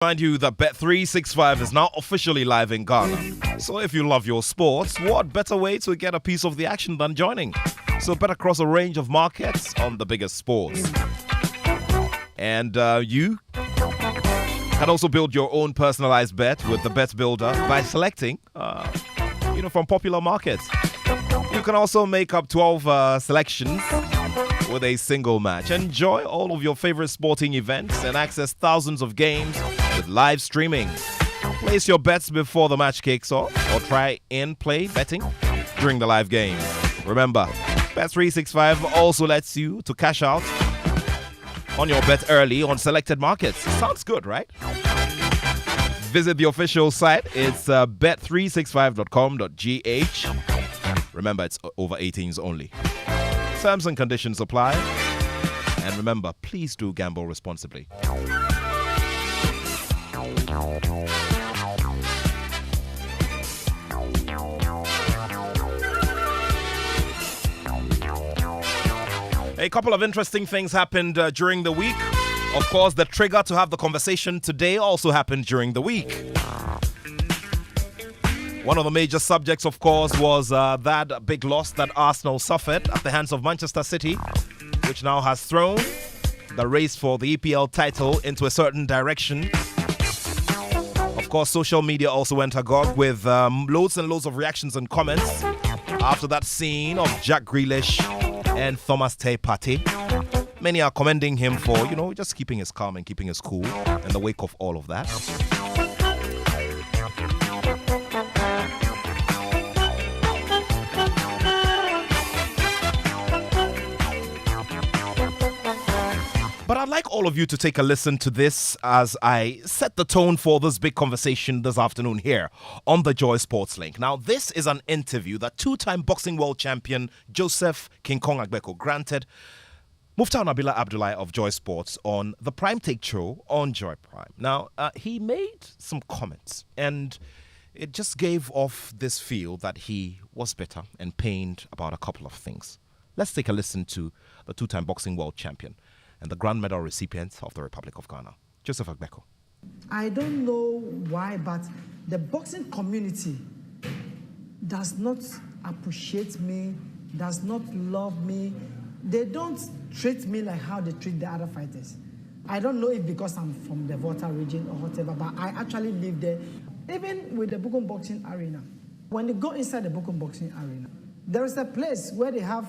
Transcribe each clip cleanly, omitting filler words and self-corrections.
Remind you that Bet365 is now officially live in Ghana. So if you love your sports, what better way to get a piece of the action than joining? So bet across a range of markets on the biggest sports. And you can also build your own personalized bet with the Bet Builder by selecting, from popular markets. You can also make up 12 selections with a single match. Enjoy all of your favorite sporting events and access thousands of games with live streaming. Place your bets before the match kicks off or try in-play betting during the live game. Remember, Bet365 also lets you to cash out on your bet early on selected markets. Sounds good, right? Visit the official site. It's bet365.com.gh. Remember, it's over 18s only. Terms and conditions apply. And remember, please do gamble responsibly. A couple of interesting things happened during the week. Of course, the trigger to have the conversation today also happened during the week. One of the major subjects, of course, was that big loss that Arsenal suffered at the hands of Manchester City, which now has thrown the race for the EPL title into a certain direction. Of course, social media also went agog with loads and loads of reactions and comments after that scene of Jack Grealish and Thomas Partey. Many are commending him for, just keeping his calm and keeping his cool in the wake of all of that. But I'd like all of you to take a listen to this as I set the tone for this big conversation this afternoon here on the Joy Sports Link. Now, this is an interview that two-time boxing world champion Joseph King Kong Agbeko granted Mufta Nabila Abdullahi of Joy Sports on the Prime Take show on Joy Prime. Now, he made some comments, and it just gave off this feel that he was bitter and pained about a couple of things. Let's take a listen to the two-time boxing world champion and the grand medal recipient of the Republic of Ghana, Joseph Agbeko. I don't know why, but the boxing community does not appreciate me, does not love me. They don't treat me like how they treat the other fighters. I don't know if because I'm from the Volta region or whatever, but I actually live there. Even with the Bukum Boxing Arena, when you go inside the Bukum Boxing Arena, there is a place where they have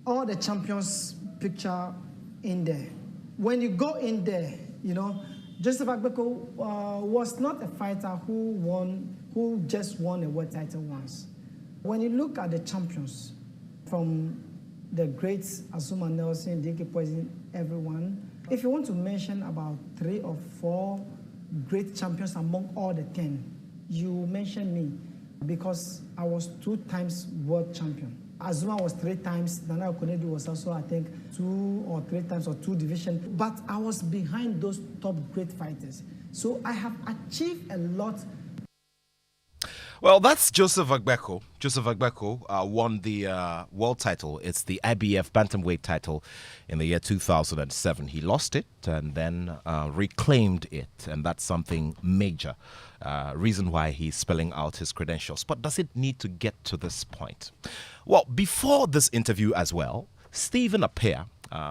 all the champions' picture in there. When you go in there, Joseph Agbeko was not a fighter who just won a world title once. When you look at the champions, from the greats, Azuma Nelson, D.K. Poison, everyone, if you want to mention about 3 or 4 great champions among all the 10, you mention me because I was 2 times world champion. Azuma was 3 times. Nana Okonedu was also, I think, 2 or 3 times or 2 divisions. But I was behind those top great fighters. So I have achieved a lot. Well, that's Joseph Agbeko. Joseph Agbeko won the world title. It's the IBF bantamweight title in the year 2007. He lost it and then reclaimed it, and that's something major. Reason why he's spelling out his credentials. But does it need to get to this point? Well, before this interview as well, Stephen Appiah,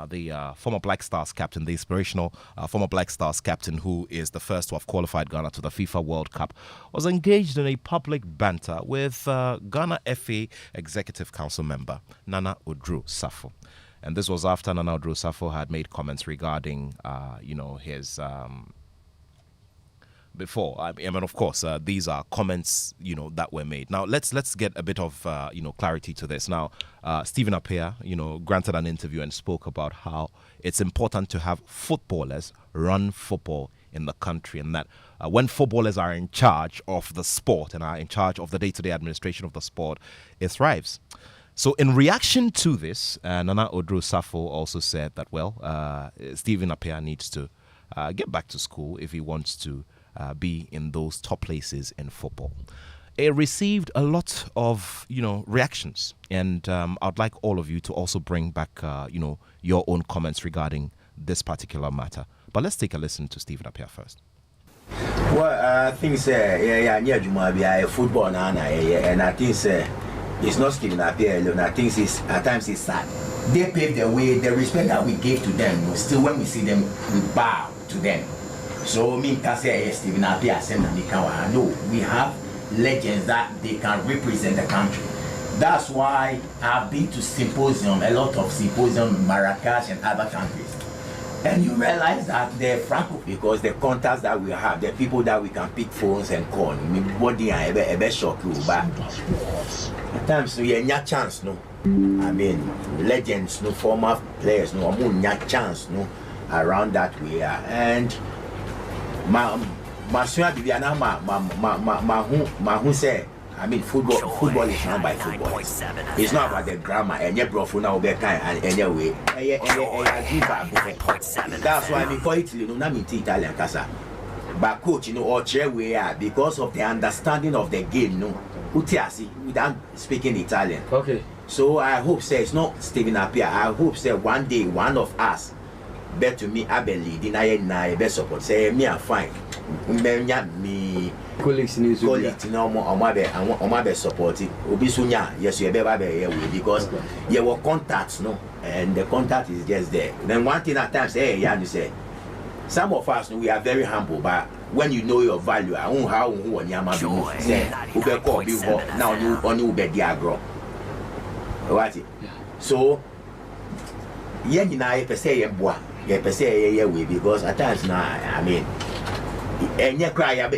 the former Black Stars captain, the inspirational former Black Stars captain who is the first to have qualified Ghana to the FIFA World Cup, was engaged in a public banter with Ghana FA Executive Council member Nana Odro Safo. And this was after Nana Odro Safo had made comments regarding, his... before. I mean, of course, these are comments, that were made. Now, let's get a bit of, clarity to this. Now, Stephen Appiah, granted an interview and spoke about how it's important to have footballers run football in the country, and that when footballers are in charge of the sport and are in charge of the day-to-day administration of the sport, it thrives. So in reaction to this, Nana Odro Safo also said that, Stephen Appiah needs to get back to school if he wants to be in those top places in football. It received a lot of, reactions, and I'd like all of you to also bring back, your own comments regarding this particular matter. But let's take a listen to Stephen Appiah first. Well, I think yeah, football now, and I think it's not Stephen Appiah alone. I think at times it's sad. They paved the way. The respect that we gave to them, still when we see them, we bow to them. So me can say Stephen Appiah, no, we have legends that they can represent the country. That's why I've been to symposium, a lot of symposium, Marrakesh and other countries. And you realize that they're franco because the contacts that we have, the people that we can pick phones and call. I mean, body and a shock you, but at times we have no chance, no. I mean, legends, no, former players, no, no chance, no, around that we are. And my son Bibiana, my who say, I mean, football is not by football. It's not about the grammar and your bro now be kind and anyway. That's why I mean for Italy, no, not Italian casa. But coach, you know, or chair we are because of the understanding of the game, no. Utiasi, without speaking Italian. Okay. So I hope say it's not Stephen Appiah. I hope say one day one of us bet to me Abeli, deny best support. Say me are fine. Me colleagues no more on my best support it. Obisunya, yes, you better be because you were contacts, no, and the contact is just there. Then one thing at times, hey, you say some of us we are very humble, but when you know your value, I won't how who on Yama say Ube call before now you only Ube Diagro. What it? So yeah, you know, per se per se yeah, because at times now, I mean. And you cry, yeah.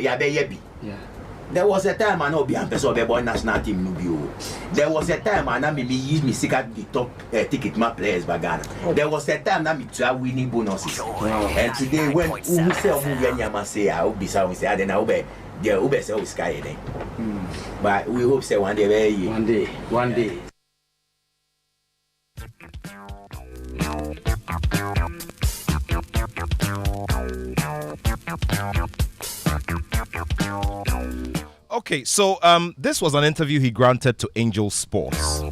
There was a time I know being person of national team Nubio. There was a time I know me use me seek at the top ticket my players bagana. There was a time I me try winning bonuses. And today when who say when Yama say I will be so say then I will be the Uber say sky then. But we hope say one day one day. Okay, so this was an interview he granted to Angel Sports.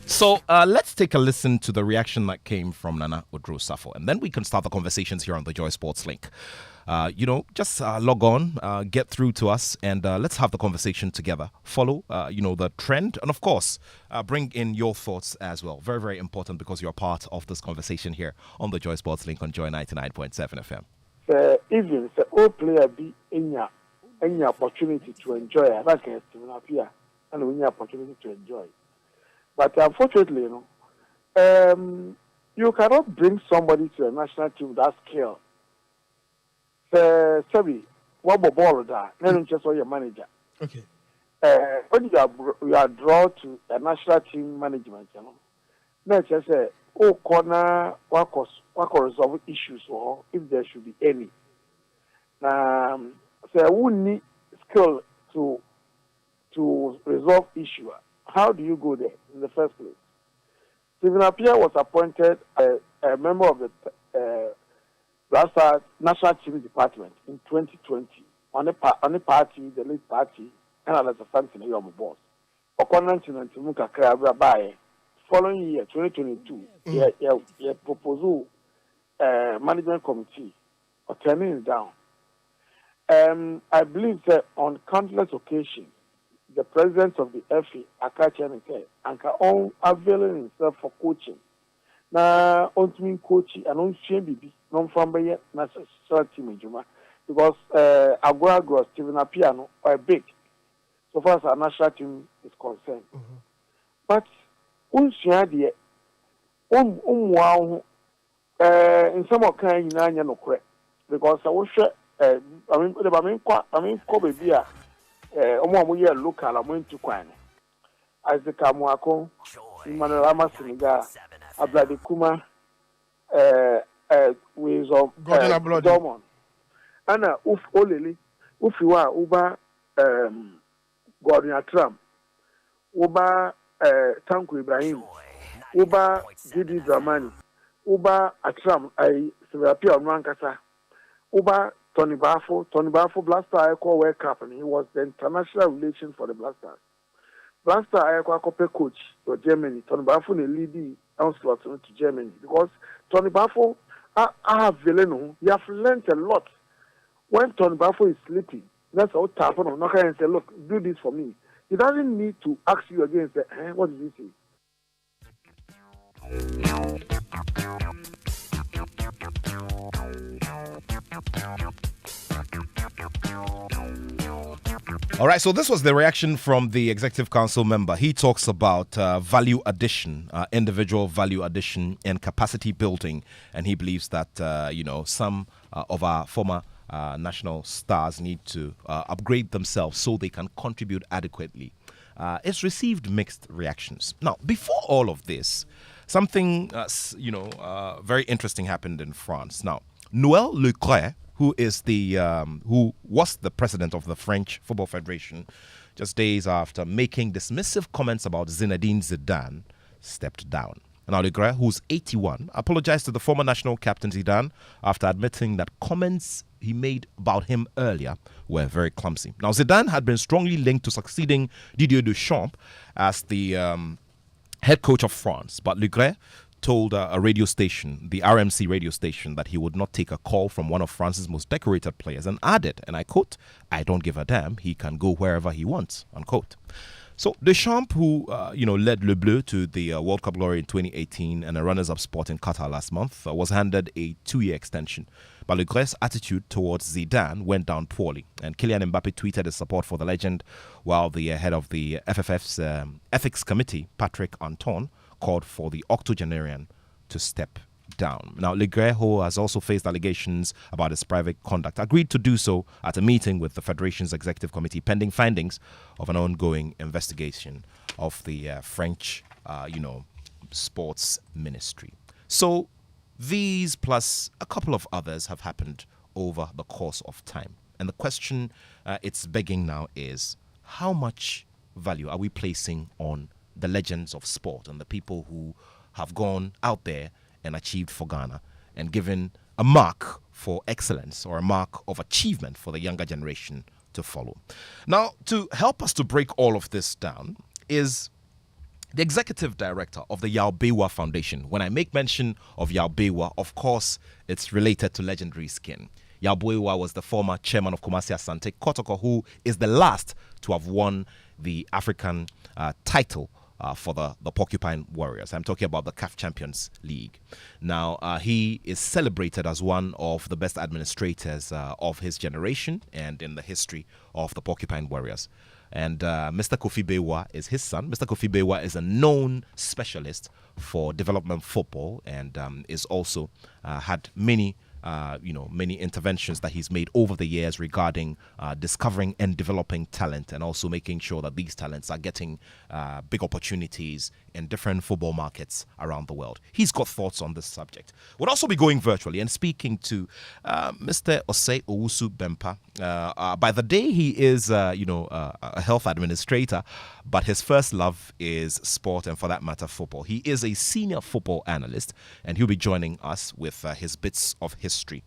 So let's take a listen to the reaction that came from Nana Odro-Safo, and then we can start the conversations here on the Joy Sports link. Just log on, get through to us, and let's have the conversation together. Follow, the trend, and of course, bring in your thoughts as well. Very, very important because you're part of this conversation here on the Joy Sports link on Joy 99.7 FM. Even the old player be in any opportunity to enjoy it, like Stephen Appiah, and we need opportunity to enjoy it. But unfortunately, you cannot bring somebody to a national team with that skill. Sorry, what ball that? Then just your manager. Okay. When you are drawn to a national team management, let's just say, corner what resolve issues or if there should be any. So I would need skill to resolve issue. How do you go there in the first place? Stephen Appiah was appointed a member of the Blaster National Team Department in 2020 on the party, the lead party, and as a something you're on boss. According to Timuka Krabi, following year 2022, he proposal management committee or turning it down. I believe that on countless occasions, the president of the FA, Akachi said, Anka on availing himself for coaching. Now, on to mean coaching and on Bibi, non from Bayer, national team in Juma, because Agua Stephen Appiah are big, so far as our national team is concerned. But, in some of kind, no correct, because I was baby, local, I'm going to Kwan. As the Kamuako, Manarama Senegal, Abladi Kuma, ways of Dormon. Anna, Uf Olili, Uf you are Uba Gordon Trump, Uba Tanku Ibrahim, Uba Didi Dramani, Uba Atram, I Appiah on Rankasa, Uba Tony Bafo Blaster Ayako World Cup, and he was the international relations for the Blasters. Blaster Ayako coach for Germany. Tony Bafo ne lead onslaught to Germany because Tony Bafo I have Veleno. You have learned a lot When Tony Bafo is sleeping, that's how tap on knock and say, look, do this for me. He doesn't need to ask you again and say, what did he say? All right, so this was the reaction from the Executive Council member. He talks about value addition, individual value addition, and capacity building, and he believes that some of our former national stars need to upgrade themselves so they can contribute adequately. It's received mixed reactions. Now, before all of this, something very interesting happened in France. Now, Noël Le Gret, who was the president of the French Football Federation, just days after making dismissive comments about Zinedine Zidane, stepped down. Now, Le Gret, who's 81, apologized to the former national captain Zidane after admitting that comments he made about him earlier were very clumsy. Now, Zidane had been strongly linked to succeeding Didier Deschamps as the head coach of France, but Le Gret told a radio station, the RMC radio station, that he would not take a call from one of France's most decorated players and added, and I quote, "I don't give a damn, he can go wherever he wants," unquote. So Deschamps, who led Le Bleu to the World Cup glory in 2018 and a runners-up spot in Qatar last month, was handed a 2-year extension. But Le Gret's attitude towards Zidane went down poorly, and Kylian Mbappe tweeted his support for the legend, while the head of the FFF's ethics committee, Patrick Anton, called for the octogenarian to step down. Now, Le Gret, who has also faced allegations about his private conduct, agreed to do so at a meeting with the Federation's executive committee pending findings of an ongoing investigation of the French, sports ministry. So these plus a couple of others have happened over the course of time. And the question it's begging now is, how much value are we placing on the legends of sport and the people who have gone out there and achieved for Ghana and given a mark for excellence or a mark of achievement for the younger generation to follow? Now, to help us to break all of this down is the executive director of the Yaobewa Foundation. When I make mention of Yaobewa, of course, it's related to legendary skin. Yaobewa was the former chairman of Kumasi Asante Kotoko, who is the last to have won the African title for the Porcupine Warriors. I'm talking about the CAF Champions League. Now, he is celebrated as one of the best administrators of his generation and in the history of the Porcupine Warriors. And Mr. Kofi Bewa is his son. Mr. Kofi Bewa is a known specialist for development football and is also had many interventions that he's made over the years regarding discovering and developing talent and also making sure that these talents are getting big opportunities in different football markets around the world. He's got thoughts on this subject. We'll also be going virtually and speaking to Mr. Osei Owusu Bempa. By the day, he is, a health administrator, but his first love is sport and, for that matter, football. He is a senior football analyst, and he'll be joining us with his bits of history.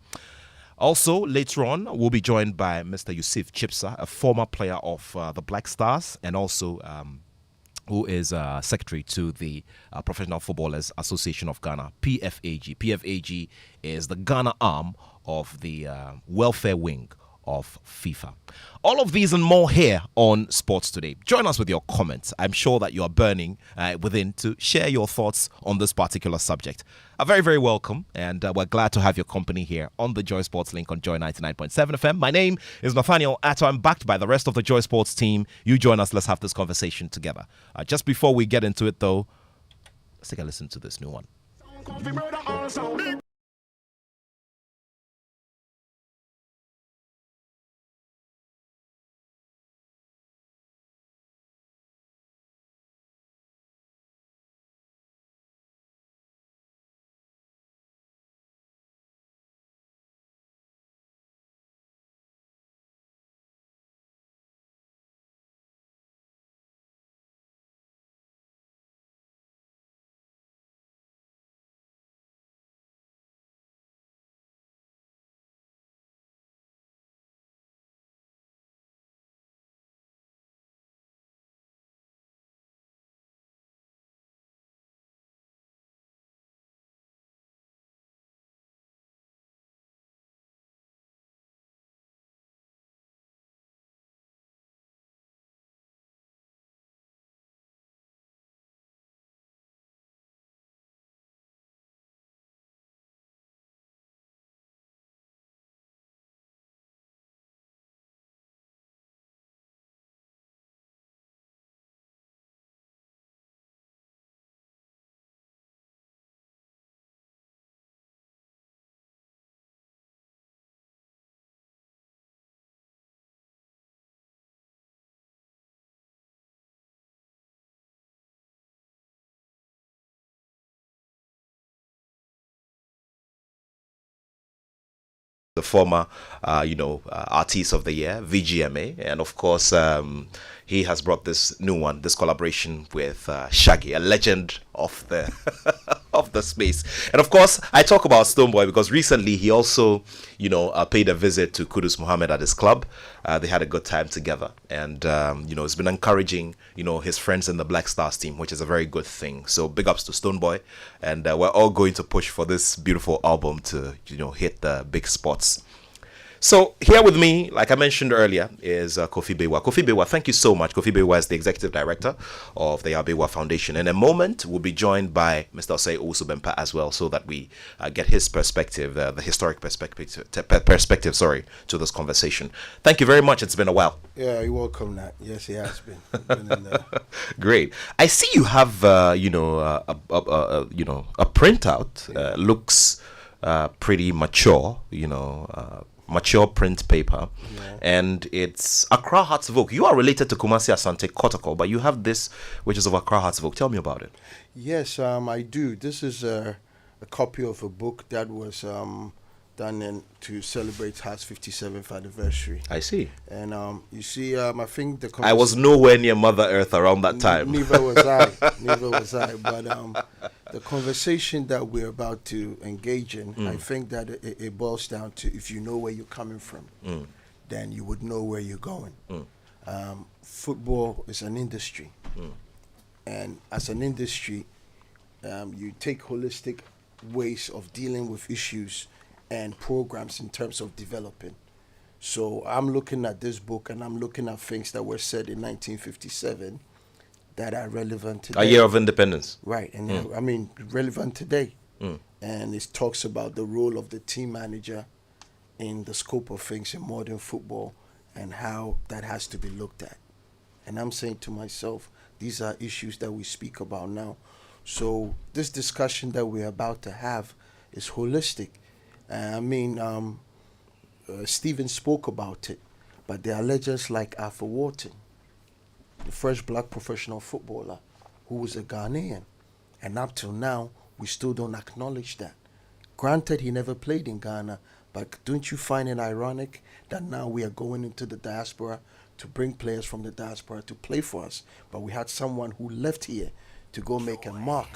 Also, later on, we'll be joined by Mr. Yusuf Chipsa, a former player of the Black Stars and also who is secretary to the Professional Footballers Association of Ghana, PFAG. PFAG is the Ghana arm of the welfare wing of FIFA. All of these and more here on Sports Today. Join us with your comments. I'm sure that you are burning within to share your thoughts on this particular subject. Very, very welcome, and we're glad to have your company here on the Joy Sports link on Joy 99.7 FM. My name is Nathaniel Attoh. I'm backed by the rest of the Joy Sports team. You join us. Let's have this conversation together. Just before we get into it, though, let's take a listen to this new one. the former, Artist of the Year, VGMA, and of course, he has brought this new one, this collaboration with Shaggy, a legend of the of the space. And of course, I talk about Stonebwoy because recently he also, paid a visit to Kudus Muhammad at his club. They had a good time together, and it's been encouraging, his friends in the Black Stars team, which is a very good thing. So big ups to Stonebwoy, and we're all going to push for this beautiful album to, hit the big spots. So here with me, like I mentioned earlier, is Kofi Bewa. Kofi Bewa, thank you so much. Kofi Bewa is the executive director of the Abewa Foundation. In a moment, we'll be joined by Mr. Osei Owusu-Bempah as well, so that we get his perspective, the historic perspective, to this conversation. Thank you very much. It's been a while. Yeah, you're welcome, Nat. Yes, it has been. Great. I see you have, a printout. Looks pretty mature. Mature print paper, and it's Accra Hearts Vogue. You are related to Kumasi Asante Kotoko, but you have this, which is of Accra Hearts Vogue. Tell me about it. Yes, I do. This is a copy of a book that was done to celebrate Hearts' 57th anniversary. I see. And you see, I think I was nowhere near Mother Earth around that time. Neither was I. Neither was I. But the conversation that we're about to engage in, I think that it boils down to, if you know where you're coming from, then you would know where you're going. Football is an industry. And as an industry, you take holistic ways of dealing with issues and programs in terms of developing. So I'm looking at this book, and I'm looking at things that were said in 1957 that are relevant today. A year of independence. Right, and relevant today. And it talks about the role of the team manager in the scope of things in modern football and how that has to be looked at. And I'm saying to myself, these are issues that we speak about now. So this discussion that we're about to have is holistic. Stephen spoke about it, but there are legends like Arthur Wharton, the first black professional footballer who was a Ghanaian. And up till now, we still don't acknowledge that. Granted, he never played in Ghana, but don't you find it ironic that now we are going into the diaspora to bring players from the diaspora to play for us, but we had someone who left here to go make a mark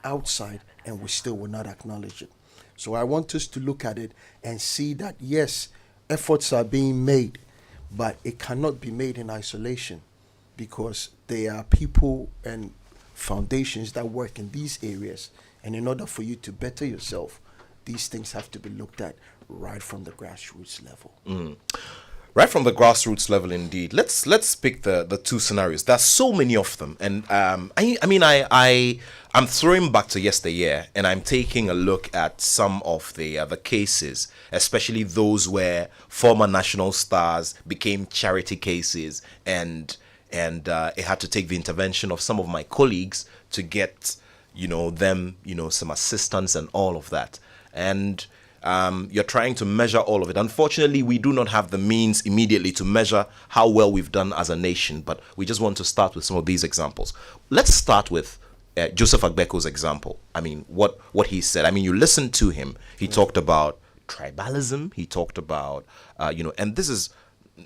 outside, and we still will not acknowledge it. So I want us to look at it and see that, yes, efforts are being made, but it cannot be made in isolation, because there are people and foundations that work in these areas. And in order for you to better yourself, these things have to be looked at right from the grassroots level. Right from the grassroots level, indeed. Let's pick the two scenarios. There's so many of them, and I'm throwing back to yesteryear, and I'm taking a look at some of the cases, especially those where former national stars became charity cases, and it had to take the intervention of some of my colleagues to get them some assistance and all of that, and you're trying to measure all of it. Unfortunately, we do not have the means immediately to measure how well we've done as a nation, but we just want to start with some of these examples. Let's start with Joseph Agbeko's example. What he said. You listened to him. He talked about tribalism. He talked about, and this is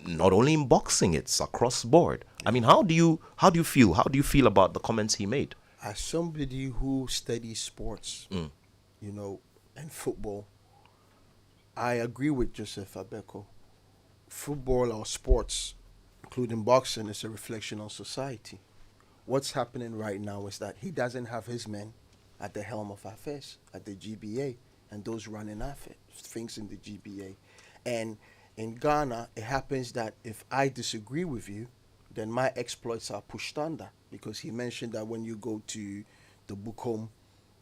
not only in boxing, it's across board. How do you feel? How do you feel about the comments he made? As somebody who studies sports, and football, I agree with Joseph Agbeko. Football or sports, including boxing, is a reflection on society. What's happening right now is that he doesn't have his men at the helm of affairs, at the GBA, and those running things in the GBA. And in Ghana, it happens that if I disagree with you, then my exploits are pushed under, because he mentioned that when you go to the Bukom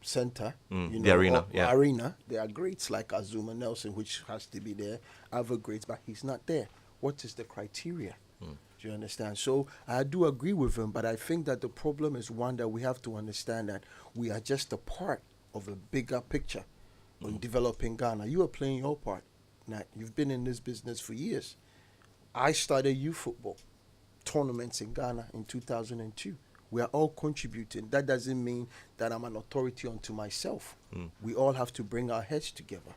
Center, the arena, arena, there are greats like Azuma Nelson, which has to be there, other greats, but he's not there. What is the criteria? Do you understand? So I do agree with him, but I think that the problem is one that we have to understand, that we are just a part of a bigger picture in developing Ghana. You are playing your part. Now, you've been in this business for years. I started youth football tournaments in Ghana in 2002. We are all contributing. That doesn't mean that I'm an authority unto myself. We all have to bring our heads together.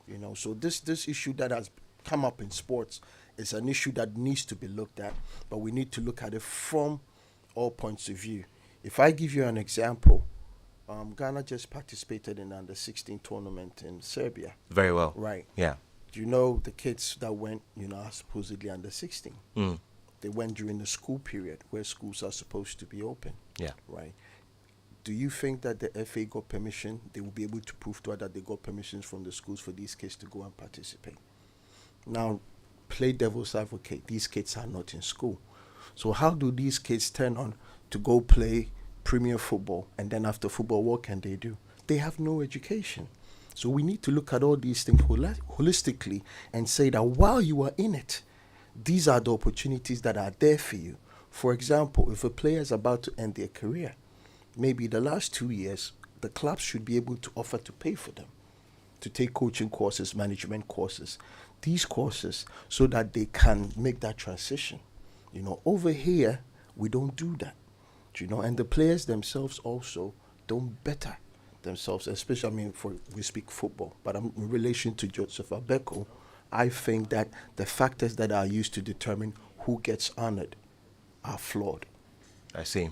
You know, so this issue that has come up in sports is an issue that needs to be looked at, but we need to look at it from all points of view. If I give you an example, Ghana just participated in the under-16 tournament in Serbia. Very well. Right. Yeah. Do you know the kids that went, are supposedly under-16? They went during the school period where schools are supposed to be open. Yeah. Right. Do you think that the FA got permission? They will be able to prove to us that they got permissions from the schools for these kids to go and participate. Now, play devil's advocate. These kids are not in school. So how do these kids turn on to go play Premier football, and then after football, what can they do? They have no education. So we need to look at all these things holistically and say that while you are in it, these are the opportunities that are there for you. For example, if a player is about to end their career, maybe the last 2 years, the clubs should be able to offer to pay for them, to take coaching courses, management courses, these courses, so that they can make that transition. Over here, we don't do that. And the players themselves also don't better themselves, especially, we speak football, but in relation to Joseph Abeko, I think that the factors that are used to determine who gets honored are flawed. I see.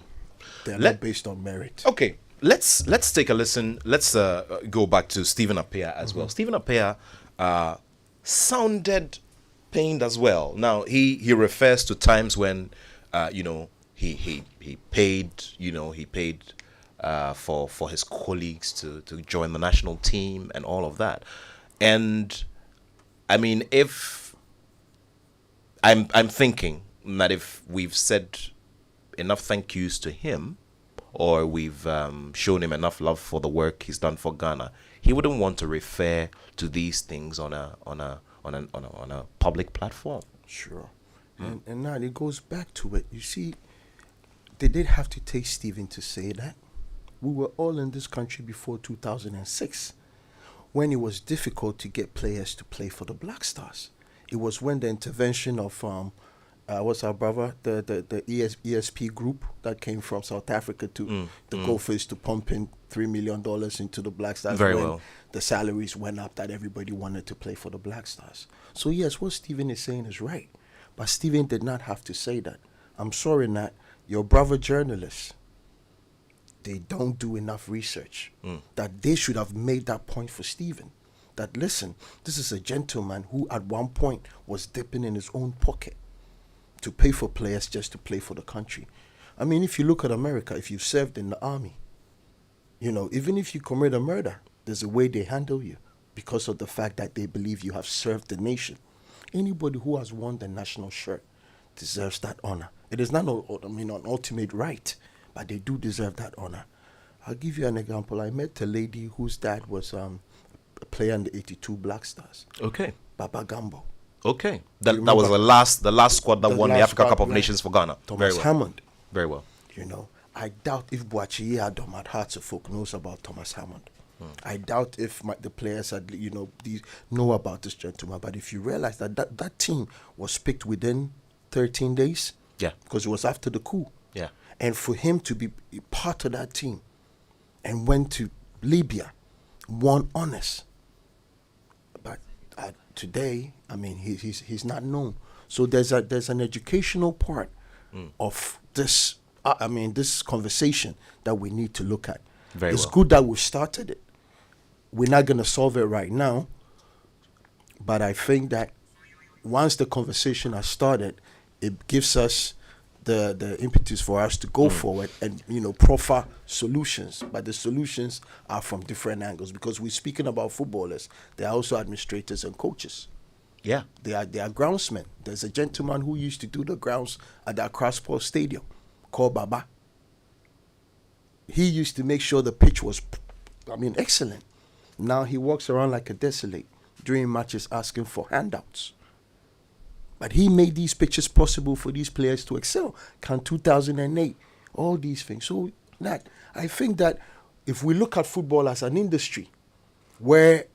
They're not based on merit. Okay, let's take a listen. Let's go back to Stephen Appiah as well. Stephen Appiah sounded pained as well. Now he refers to times when he paid for his colleagues to join the national team and all of that. And I mean, if I'm thinking that if we've said enough thank yous to him, or we've shown him enough love for the work he's done for Ghana, he wouldn't want to refer to these things on a public platform. Sure. And now it goes back to it. You see, they did have to take Stephen to say that. We were all in this country before 2006, when it was difficult to get players to play for the Black Stars. It was when the intervention of what's our brother, the ESP group that came from South Africa to the Gophers to pump in $3 million into the Black Stars. Very when well. The salaries went up, that everybody wanted to play for the Black Stars. So yes, what Stephen is saying is right. But Stephen did not have to say that. I'm sorry, Nat, your brother journalists, they don't do enough research. That they should have made that point for Stephen. That listen, this is a gentleman who at one point was dipping in his own pocket to pay for players just to play for the country. I mean, if you look at America, if you've served in the army, even if you commit a murder, there's a way they handle you because of the fact that they believe you have served the nation. Anybody who has worn the national shirt deserves that honor. It is not an ultimate right, but they do deserve that honor. I'll give you an example. I met a lady whose dad was a player in the 82 Black Stars. Okay. Baba Gambo. Okay. That was the last squad that won the Africa Cup of Nations for Ghana. Thomas Very well. Hammond. Very well. I doubt if Boachier Adam at Hearts of Folk knows about Thomas Hammond. I doubt if the players had, know about this gentleman. But if you realize that team was picked within 13 days, yeah, because it was after the coup, yeah, and for him to be part of that team, and went to Libya, won honors. But today, he's not known. So there's an educational part of this. This conversation that we need to look at. It's good that we started it. We're not going to solve it right now, but I think that once the conversation has started, it gives us the impetus for us to go forward and proffer solutions. But the solutions are from different angles, because we're speaking about footballers. They are also administrators and coaches. Yeah, they are groundsmen. There's a gentleman who used to do the grounds at the Accra Sports Stadium called Baba. He used to make sure the pitch was, excellent. Now he walks around like a desolate during matches asking for handouts. But he made these pitches possible for these players to excel. Can 2008, all these things. So I think that if we look at football as an industry where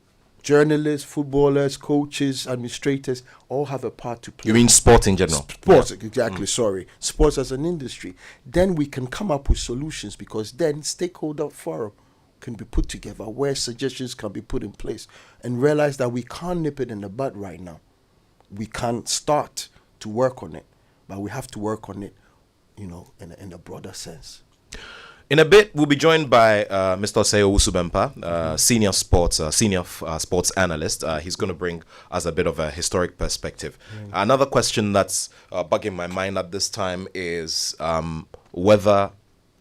journalists, footballers, coaches, administrators all have a part to play. You mean sport in general? Sports, exactly, sorry. Sports as an industry. Then we can come up with solutions, because then stakeholder forum can be put together, where suggestions can be put in place, and realize that we can't nip it in the bud right now. We can't start to work on it, but we have to work on it, in a broader sense. In a bit, we'll be joined by Mr. Seo Usubempa, senior sports analyst. He's going to bring us a bit of a historic perspective. Another question that's bugging my mind at this time is whether,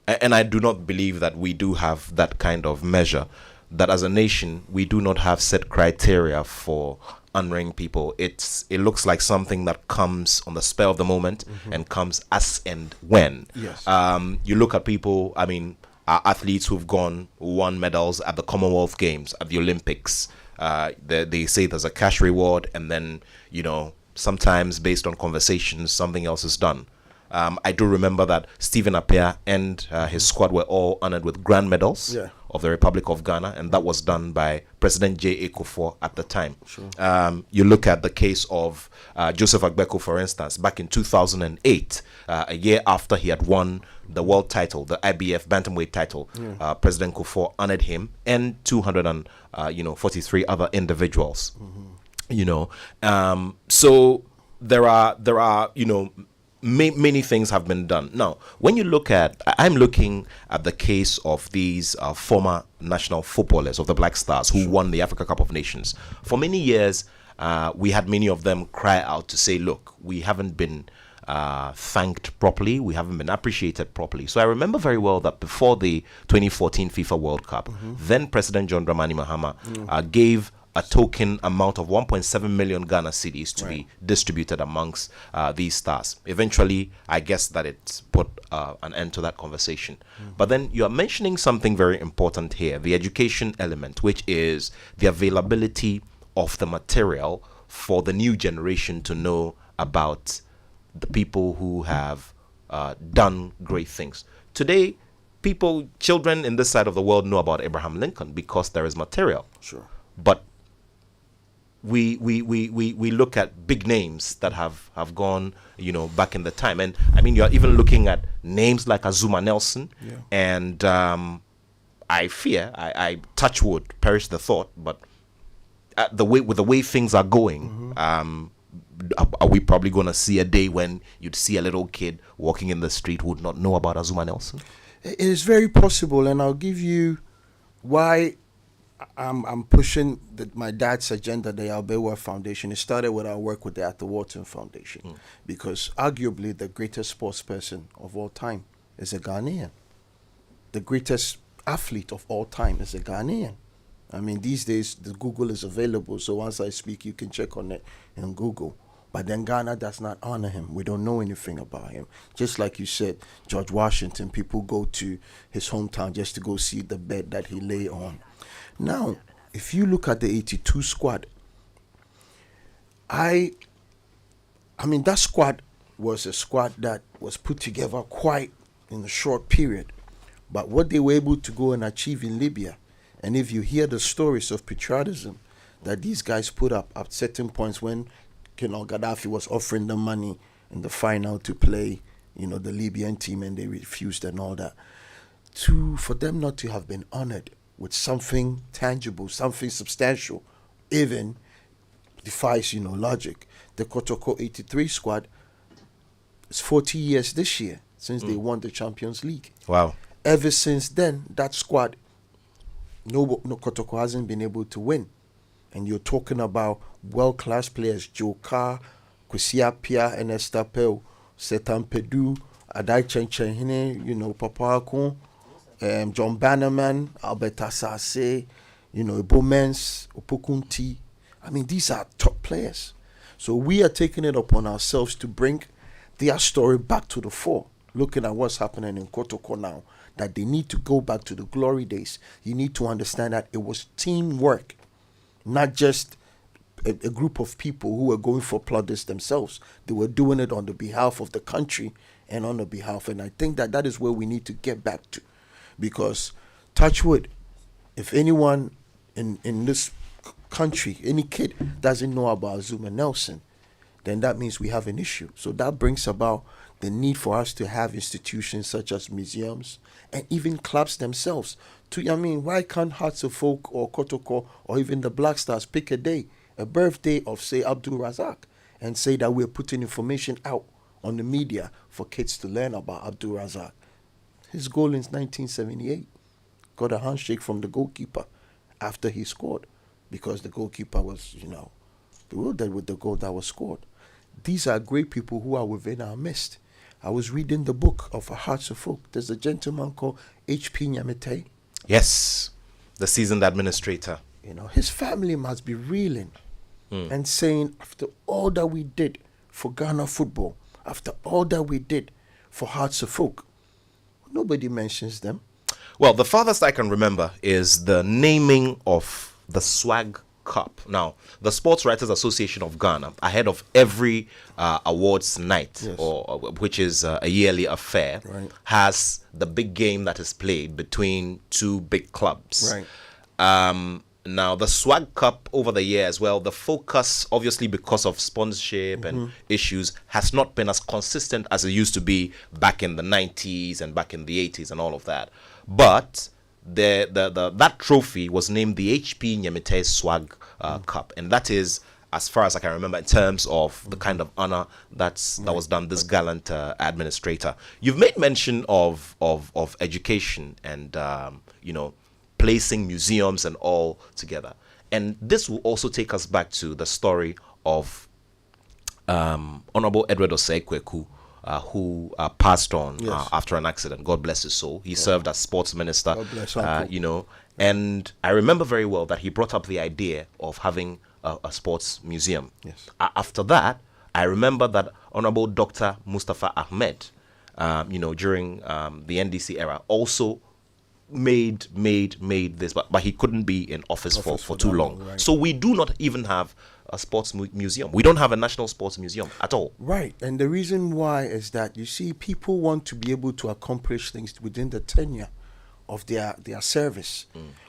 and I do not believe that we do have that kind of measure, that as a nation, we do not have set criteria for honoring people. It looks like something that comes on the spur of the moment and comes as and when. Yes. You look at people, athletes who've won medals at the Commonwealth Games, at the Olympics. They say there's a cash reward, and then, sometimes based on conversations, something else is done. I do remember that Stephen Appiah and his squad were all honored with grand medals of the Republic of Ghana, and that was done by President J.A. Kufuor at the time. Sure. You look at the case of Joseph Agbeko, for instance, back in 2008, a year after he had won the world title, the IBF bantamweight title. President Kufuor honored him and 243 other individuals. So there are many things have been done. Now, when you look at, I'm looking at the case of these former national footballers of the Black Stars who won the Africa Cup of Nations. For many years, we had many of them cry out to say, look, we haven't been thanked properly, we haven't been appreciated properly. So I remember very well that before the 2014 FIFA World Cup, then President John Dramani Mahama gave a token amount of 1.7 million Ghana cedis to be distributed amongst these stars. Eventually, I guess that it put an end to that conversation. But then you are mentioning something very important here, the education element, which is the availability of the material for the new generation to know about the people who have done great things. Today, children in this side of the world know about Abraham Lincoln because there is material. Sure. But we look at big names that have gone, back in the time. And you're even looking at names like Azuma Nelson. And I fear, I touch wood, perish the thought, but with the way things are going, are we probably going to see a day when you'd see a little kid walking in the street who would not know about Azuma Nelson? It is very possible, and I'll give you why I'm pushing my dad's agenda, the Albewa Foundation. It started with our work with the Attoh Foundation, because arguably the greatest sports person of all time is a Ghanaian. The greatest athlete of all time is a Ghanaian. These days the Google is available, so once I speak, you can check on it in Google. But then Ghana does not honor him. We don't know anything about him. Just like you said, George Washington, people go to his hometown just to go see the bed that he lay on. Now, if you look at the 82 squad, that squad was a squad that was put together quite in a short period. But what they were able to go and achieve in Libya, and if you hear the stories of patriotism that these guys put up at certain points when Gaddafi was offering them money in the final to play, the Libyan team, and they refused and all that, for them not to have been honored with something tangible, something substantial, even defies, logic. The Kotoko 83 squad is 40 years this year since they won the Champions League. Wow. Ever since then, that squad, no Kotoko hasn't been able to win. And you're talking about world-class players, Joe Carr, Kwesi Appiah, Ernest Appel, Setan Pedu, Adai Chenchehine, Papa Akon, John Bannerman, Albert Asase, Ibomens, Opokunti. These are top players. So we are taking it upon ourselves to bring their story back to the fore, looking at what's happening in Kotoko now, that they need to go back to the glory days. You need to understand that it was teamwork, not just a group of people who were going for plaudits themselves. They were doing it on the behalf of the country and on the behalf. And I think that is where we need to get back to. Because, touch wood, if anyone in this country, any kid doesn't know about Azuma Nelson, then that means we have an issue. So that brings about the need for us to have institutions such as museums and even clubs themselves. Why can't Hearts of Folk or Kotoko or even the Black Stars pick a day, a birthday of, say, Abdul Razak, and say that we're putting information out on the media for kids to learn about Abdul Razak? His goal in 1978 got a handshake from the goalkeeper after he scored, because the goalkeeper was, bewildered with the goal that was scored. These are great people who are within our midst. I was reading the book of Hearts of Folk. There's a gentleman called H.P. Nyamete. Yes, the seasoned administrator. His family must be reeling and saying, after all that we did for Ghana football, after all that we did for Hearts of Folk, nobody mentions them. Well, the farthest I can remember is the naming of the Swag Cup. Now, the Sports Writers Association of Ghana, ahead of every awards night, Yes. or which is a yearly affair, Right. has the big game that is played between two big clubs. Right. Now, the Swag Cup over the year as well, the focus, obviously because of sponsorship and issues, has not been as consistent as it used to be back in the 90s and back in the 80s and all of that. But that trophy was named the H.P. Nyamete Swag Cup, and that is, as far as I can remember, in terms of the kind of honor that was done, this gallant administrator. You've made mention of education and placing museums and all together, and this will also take us back to the story of Honorable Edward Osei-Kweku, who passed on Yes. after an accident. God bless his soul. He served as sports minister. God bless Uncle. And I remember very well that he brought up the idea of having a sports museum. Yes. After that, I remember that Honorable Dr. Mustafa Ahmed, during the NDC era, also made this, but he couldn't be in office for too that long. long, right. So we do not even have a sports museum. We don't have a national sports museum at all. Right. And the reason why is that, you see, people want to be able to accomplish things within the tenure of their service.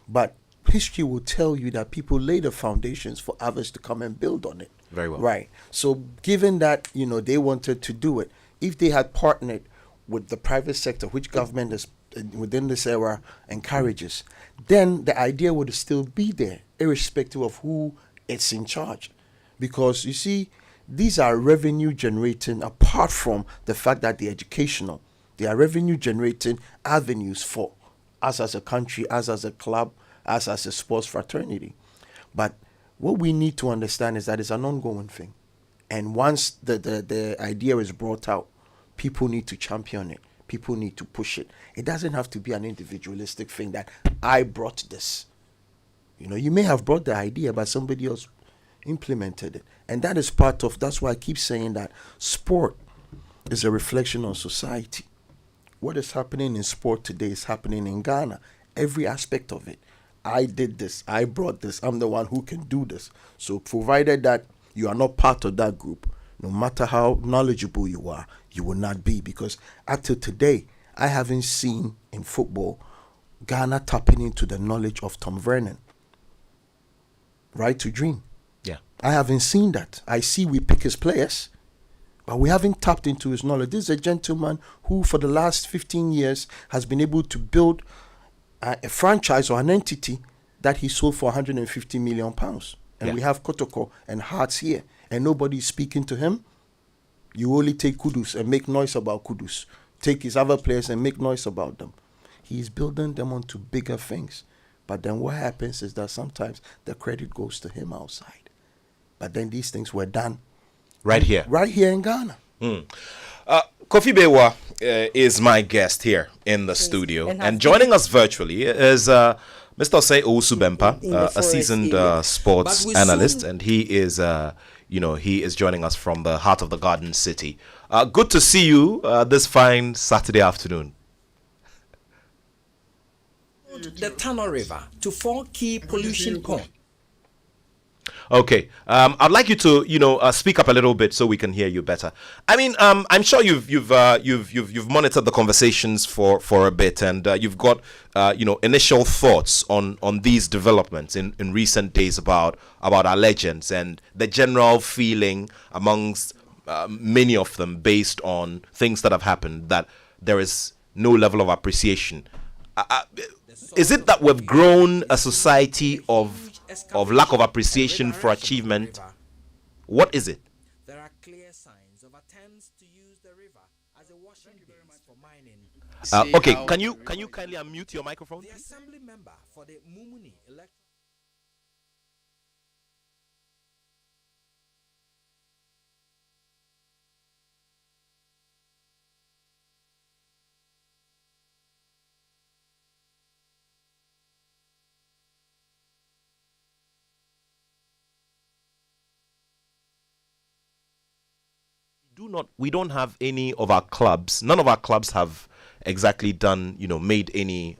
But history will tell you that people lay the foundations for others to come and build on it. Very well. Right. So given that, they wanted to do it, if they had partnered with the private sector, which government is within this era encourages, then the idea would still be there, irrespective of who is in charge. Because you see, these are revenue generating, apart from the fact that they're educational, they are revenue generating avenues for us as a country, us as a club, us as a sports fraternity. But what we need to understand is that it's an ongoing thing. And once the idea is brought out, people need to champion it. People need to push it. It doesn't have to be an individualistic thing that I brought this. You may have brought the idea, but somebody else implemented it. And that is that's why I keep saying that sport is a reflection on society. What is happening in sport today is happening in Ghana. Every aspect of it. I did this. I brought this. I'm the one who can do this. So provided that you are not part of that group, no matter how knowledgeable you are, you will not be. Because up to today, I haven't seen in football Ghana tapping into the knowledge of Tom Vernon. Right to Dream. Yeah. I haven't seen that. I see we pick his players, but we haven't tapped into his knowledge. This is a gentleman who, for the last 15 years, has been able to build a franchise or an entity that he sold for 150 million pounds. And we have Kotoko and Hearts here, and nobody's speaking to him. You only take Kudus and make noise about Kudus. Take his other players and make noise about them. He's building them onto bigger things. But then what happens is that sometimes the credit goes to him outside. But then these things were done Right here. Right here in Ghana. Kofi Bewa is my guest here in the studio. And joining us virtually is Mr. Osei Owusu-Bempah, a seasoned sports analyst. And he is, he is joining us from the heart of the Garden City. Good to see you this fine Saturday afternoon. The Tano River to 4 key pollution points. Okay. I'd like you to, speak up a little bit so we can hear you better. I mean, I'm sure you've monitored the conversations for a bit, and you've got initial thoughts on these developments in recent days about our legends and the general feeling amongst many of them based on things that have happened that there is no level of appreciation. Is it that we've grown a society of lack of appreciation for achievement? What is it? There are clear signs of attempts to use the river as a washing base for mining. Okay, can you kindly unmute your microphone? The assembly member for the Mumuni electoral We don't have any of our clubs. None of our clubs have exactly done, made any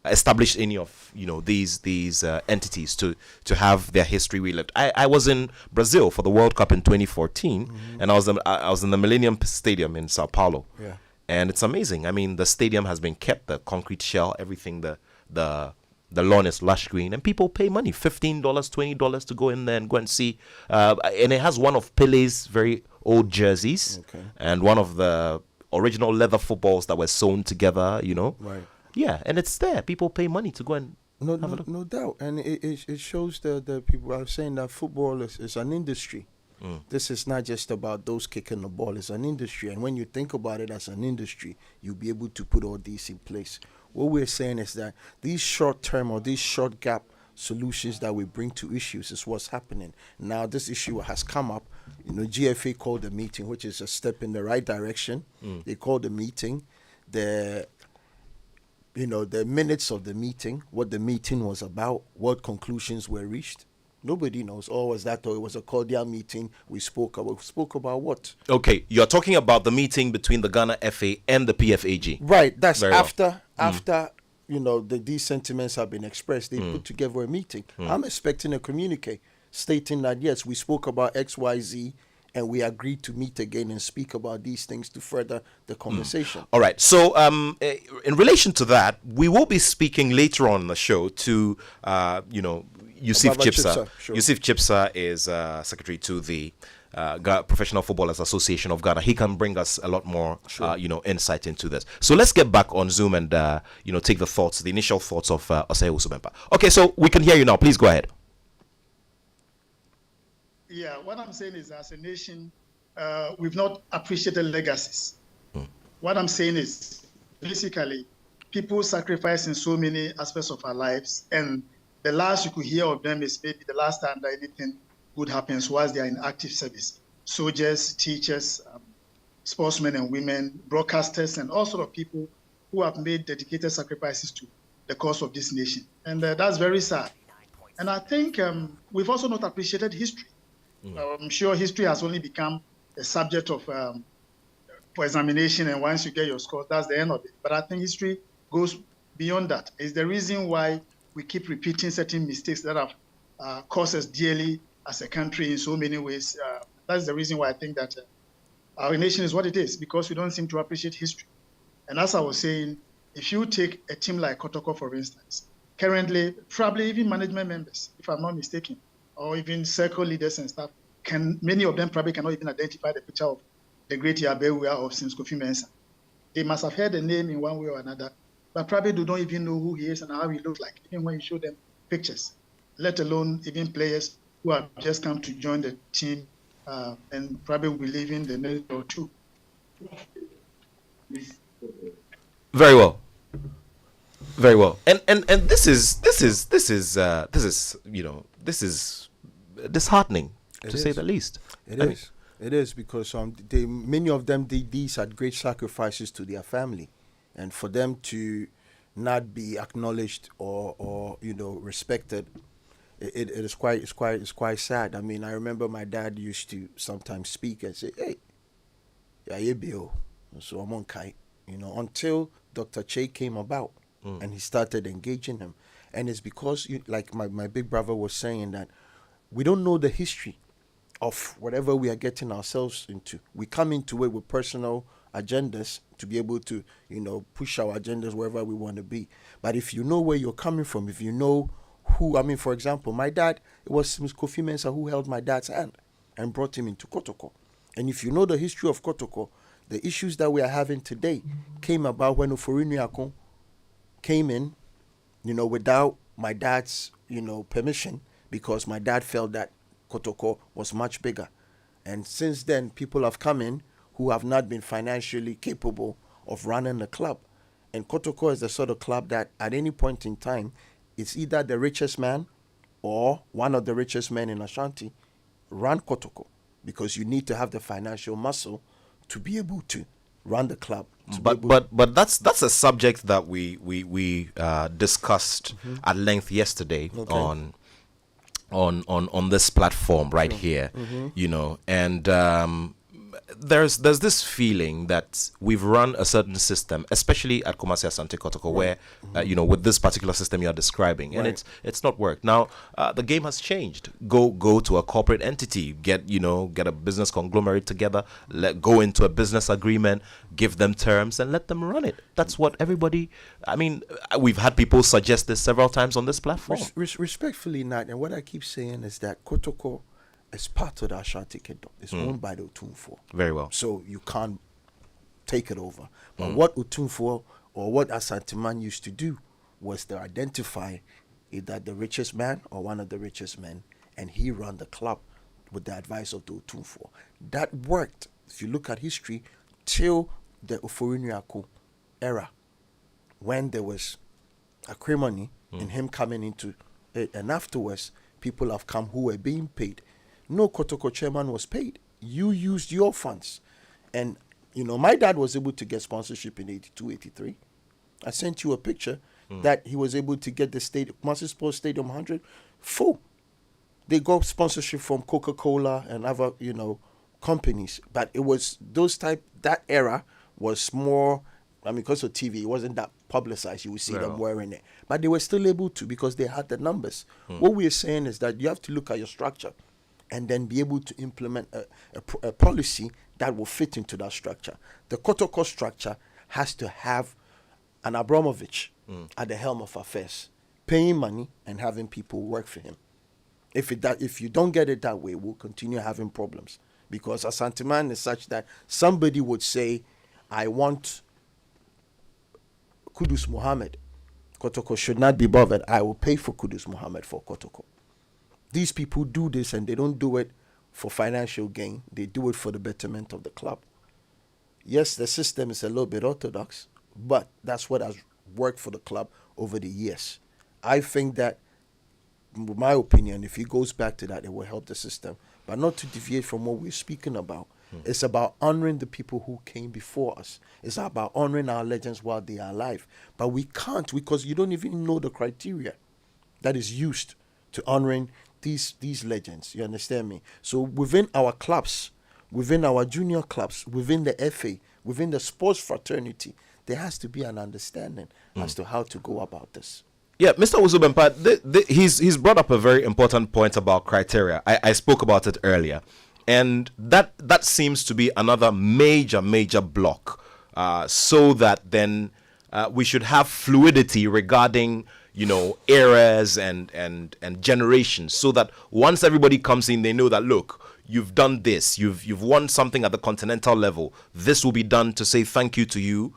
established any of these entities to have their history relived. I was in Brazil for the World Cup in 2014, and I was in the Millennium Stadium in Sao Paulo. Yeah. And it's amazing. I mean, the stadium has been kept, the concrete shell, everything, the lawn is lush green, and people pay money, $15, $20 to go in there and go and see. And it has one of Pele's very old jerseys, and one of the original leather footballs that were sewn together, Right. Yeah, and it's there. People pay money to go and have a look. No doubt. And it shows the people are saying that football is an industry. This is not just about those kicking the ball. It's an industry. And when you think about it as an industry, you'll be able to put all these in place. What we're saying is that these short-term or these short gap solutions that we bring to issues is what's happening. Now, this issue has come up. GFA called a meeting, which is a step in the right direction. They called a meeting. The minutes of the meeting, what the meeting was about, what conclusions were reached. Nobody knows. Or was that, or it was a cordial meeting? We spoke about what? Okay, you're talking about the meeting between the Ghana FA and the PFAG. Right. That's Very after these sentiments have been expressed. They put together a meeting. I'm expecting a communique stating that yes, we spoke about XYZ and we agreed to meet again and speak about these things to further the conversation. All right. So, in relation to that, we will be speaking later on in the show to, Yusuf Baba Chipsa. Chipsa, sure. Yusuf Chipsa is secretary to the Professional Footballers Association of Ghana. He can bring us a lot more, insight into this. So let's get back on Zoom and, take the initial thoughts of Osei Osubempa. Okay, so we can hear you now. Please go ahead. Yeah, what I'm saying is, as a nation, we've not appreciated legacies. What I'm saying is, basically, people sacrifice in so many aspects of our lives, and the last you could hear of them is maybe the last time that anything good happens whilst they are in active service. Soldiers, teachers, sportsmen and women, broadcasters, and all sort of people who have made dedicated sacrifices to the cause of this nation. And that's very sad. And I think we've also not appreciated history. I'm sure history has only become a subject of for examination, and once you get your scores, that's the end of it. But I think history goes beyond that. It's the reason why we keep repeating certain mistakes that have cost us dearly as a country in so many ways. That's the reason why I think that our nation is what it is, because we don't seem to appreciate history. And as I was saying, if you take a team like Kotoko, for instance, currently, probably even management members, if I'm not mistaken, or even circle leaders and stuff, many of them probably cannot even identify the picture of the great Yabewia of Sims Kofi Mensah. They must have heard the name in one way or another, but probably don't even know who he is and how he looks like, even when you show them pictures, let alone even players who have just come to join the team and probably will be leaving the next or two. Very well. Very well. And this is disheartening, to say the least. It is because many of them did these at great sacrifices to their family, and for them to not be acknowledged or respected, it's quite sad. I mean, I remember my dad used to sometimes speak and say, "Hey, yeah, you bill." So I'm on kite, until Dr. Che came about and he started engaging him, and it's because like my big brother was saying that we don't know the history of whatever we are getting ourselves into. We come into it with personal agendas to be able to, push our agendas wherever we want to be. But if you know where you're coming from, if you know who, for example, my dad, it was Ms. Kofi Mensah who held my dad's hand and brought him into Kotoko. And if you know the history of Kotoko, the issues that we are having today came about when Oforini Akon came in, without my dad's, permission, because my dad felt that Kotoko was much bigger. And since then, people have come in who have not been financially capable of running the club. And Kotoko is the sort of club that at any point in time, it's either the richest man or one of the richest men in Ashanti run Kotoko, because you need to have the financial muscle to be able to run the club. But that's a subject that we discussed at length yesterday on this platform right here, and there's this feeling that we've run a certain system, especially at Kumasi Asante Kotoko, where with this particular system you're describing, and it's not worked. Now the game has changed. Go to a corporate entity, get a business conglomerate together, go into a business agreement, give them terms, and let them run it. That's what everybody. I mean, we've had people suggest this several times on this platform. Respectfully, Nat, and what I keep saying is that Kotoko is part of the Ashanti Kingdom. It's owned by the Otumfuo. Very well. So you can't take it over. But what Otumfuo or what Asanteman used to do was to identify either the richest man or one of the richest men, and he ran the club with the advice of the Otumfuo. That worked, if you look at history, till the Oforini era, when there was acrimony in him coming into it. And afterwards, people have come who were being paid. No Kotoko chairman was paid. You used your funds. And, my dad was able to get sponsorship in 82, 83. I sent you a picture that he was able to get the Kumasi Sports Stadium 100 full. They got sponsorship from Coca-Cola and other, companies. But it was that era was more, because of TV, it wasn't that publicized. You would see them wearing it. But they were still able to, because they had the numbers. What we are saying is that you have to look at your structure and then be able to implement a policy that will fit into that structure. The Kotoko structure has to have an Abramovich at the helm of affairs, paying money and having people work for him. If you don't get it that way, we'll continue having problems. Because Asanteman is such that somebody would say, I want Kudus Muhammad. Kotoko should not be bothered. I will pay for Kudus Muhammad for Kotoko. These people do this, and they don't do it for financial gain. They do it for the betterment of the club. Yes, the system is a little bit orthodox, but that's what has worked for the club over the years. I think that, in my opinion, if he goes back to that, it will help the system. But not to deviate from what we're speaking about. It's about honoring the people who came before us. It's about honoring our legends while they are alive. But we can't, because you don't even know the criteria that is used to honoring these legends. You understand me? So within our clubs, within our junior clubs, within the FA, within the sports fraternity, there has to be an understanding as to how to go about this. Yeah, Mr. Uzubempa, he's brought up a very important point about criteria. I spoke about it earlier. And that seems to be another major block, so that then we should have fluidity regarding eras and generations, so that once everybody comes in, they know that, look, you've done this, you've won something at the continental level, this will be done to say thank you to you,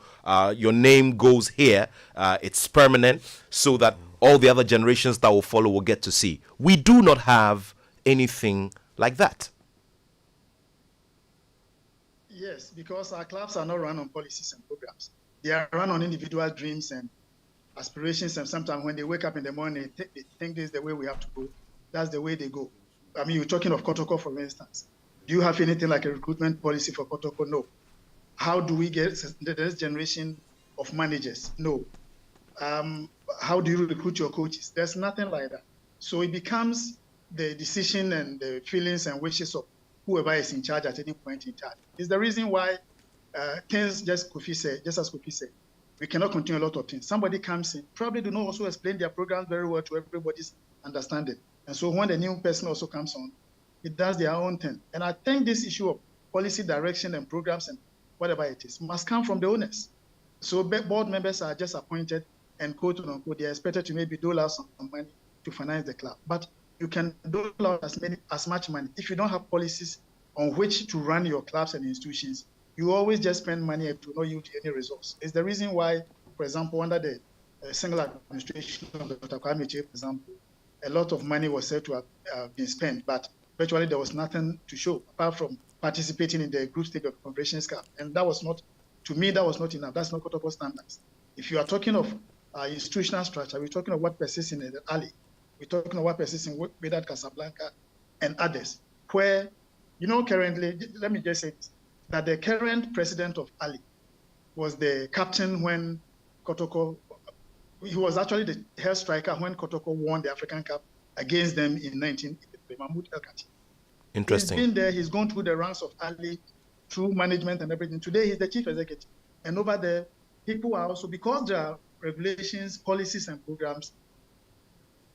your name goes here, it's permanent, so that all the other generations that will follow will get to see. We do not have anything like that. Yes, because our clubs are not run on policies and programs. They are run on individual dreams and aspirations, and sometimes when they wake up in the morning, they think this is the way we have to go. That's the way they go. I mean, you're talking of Kotoko, for instance. Do you have anything like a recruitment policy for Kotoko? No. How do we get the next generation of managers? No. How do you recruit your coaches? There's nothing like that. So it becomes the decision and the feelings and wishes of whoever is in charge at any point in time. It's the reason why things, just as Kofi said, we cannot continue a lot of things. Somebody comes in, probably do not also explain their programs very well to everybody's understanding. And so when the new person also comes on, it does their own thing. And I think this issue of policy direction and programs and whatever it is must come from the owners. So board members are just appointed and quote unquote, they are expected to maybe dole out some money to finance the club. But you can dole out as much money. If you don't have policies on which to run your clubs and institutions, you always just spend money to not yield any results. It's the reason why, for example, under the single administration of Dr. Kwame Chee, for example, a lot of money was said to have been spent, but virtually there was nothing to show apart from participating in the group stage of Confederations Cup. And that was not, to me, that was not enough. That's not Kotoko standards. If you are talking of institutional structure, we're talking of what persists in the alley. We're talking of what persists in Wydad Casablanca and others, where, currently, let me just say this, that the current president of Ali was the captain when Kotoko, he was actually the head striker when Kotoko won the African Cup against them in 1983, Mahmoud El Kati. Interesting. He's been there, he's gone through the ranks of Ali, through management and everything. Today, he's the chief executive. And over there, people are also, because there are regulations, policies, and programs,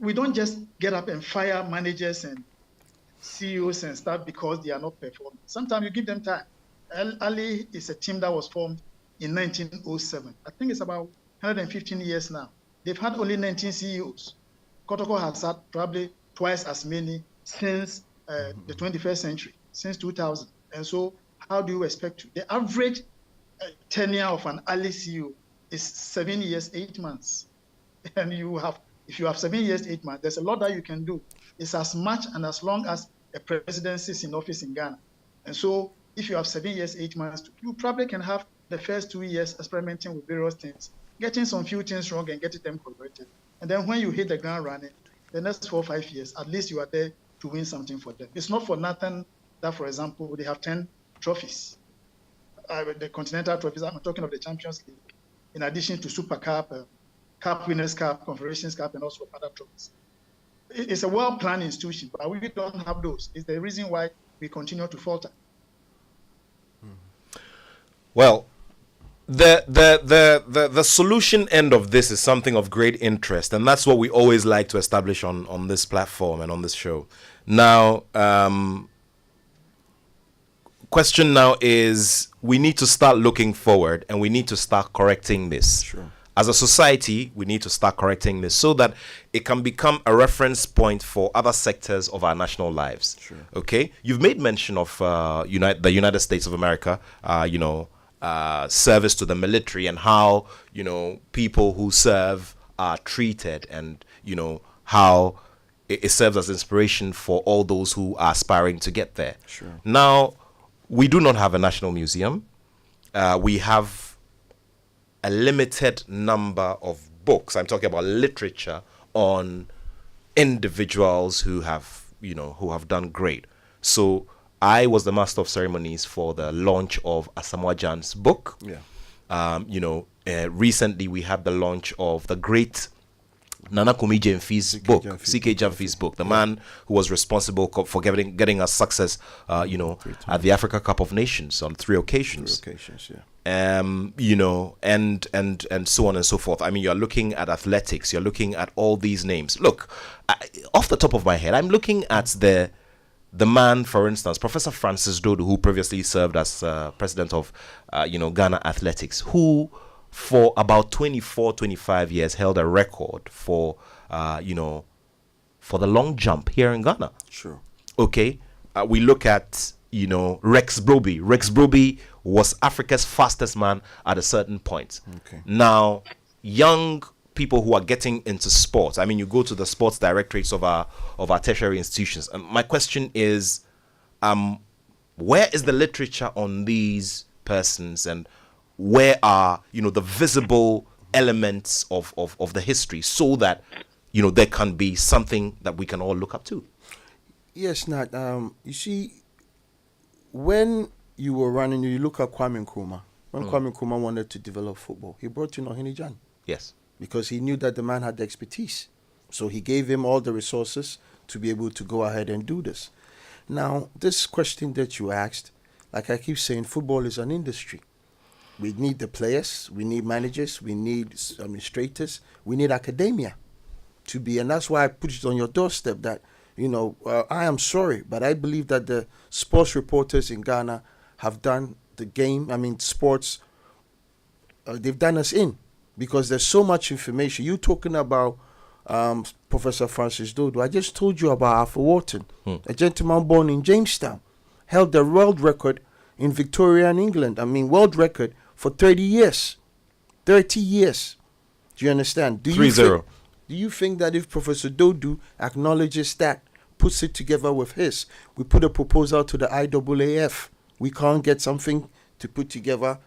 we don't just get up and fire managers and CEOs and stuff because they are not performing. Sometimes you give them time. Ali is a team that was formed in 1907. I think it's about 115 years now. They've had only 19 CEOs. Kotoko has had probably twice as many since the 21st century, since 2000. And so how do you expect to? The average tenure of an Ali CEO is 7 years, 8 months. And if you have 7 years, 8 months, there's a lot that you can do. It's as much and as long as a presidency is in office in Ghana. And so if you have 7 years, 8 months, you probably can have the first 2 years experimenting with various things, getting some few things wrong and getting them corrected. And then when you hit the ground running, the next 4 or 5 years, at least you are there to win something for them. It's not for nothing that, for example, they have 10 trophies. The continental trophies, I'm talking of the Champions League, in addition to Super Cup, Cup Winners' Cup, Confederations Cup, and also other trophies. It's a well-planned institution, but we don't have those. It's the reason why we continue to falter. Well, the solution end of this is something of great interest, and that's what we always like to establish on this platform and on this show. Now, question now is, we need to start looking forward and we need to start correcting this. Sure. As a society, we need to start correcting this so that it can become a reference point for other sectors of our national lives. Sure. Okay? You've made mention of the United States of America, service to the military and how, people who serve are treated, and, how it serves as inspiration for all those who are aspiring to get there. Sure. Now, we do not have a national museum. We have a limited number of books. I'm talking about literature on individuals who have done great. So I was the master of ceremonies for the launch of Asamoah Gyan's book. Yeah. Recently we had the launch of the great Nana Kumi Gyamfi's book, C.K. Gyamfi's book, the man who was responsible for getting us success, at the Africa Cup of Nations on 3 occasions. 3 occasions, yeah. And so on and so forth. I mean, you're looking at athletics, you're looking at all these names. Look, off the top of my head, I'm looking at the man, for instance, Professor Francis Dodo, who previously served as president of, Ghana Athletics, who for about 24, 25 years held a record for the long jump here in Ghana. Sure. Okay. We look at, Rex Broby. Rex Broby was Africa's fastest man at a certain point. Okay. Now, young people who are getting into sports, I mean, you go to the sports directorates of our tertiary institutions. And my question is, where is the literature on these persons, and where are, the visible elements of the history, so that, there can be something that we can all look up to? Yes, Nat. You see, when you were running, you look at Kwame Nkrumah. When Kwame Nkrumah wanted to develop football, he brought in Ohene Jan. Yes. Because he knew that the man had the expertise. So he gave him all the resources to be able to go ahead and do this. Now, this question that you asked, like I keep saying, football is an industry. We need the players, we need managers, we need administrators, we need academia to be, and that's why I put it on your doorstep that I am sorry, but I believe that the sports reporters in Ghana have done the game. I mean, sports. They've done us in because there's so much information. You talking about Professor Francis Dodo. I just told you about Arthur Wharton, a gentleman born in Jamestown, held the world record in Victorian England. I mean, world record for 30 years. 30 years. Do you understand? 3-0. Do you think that if Professor Dodo acknowledges that, puts it together with his, we put a proposal to the IAAF, we can't get something to put together,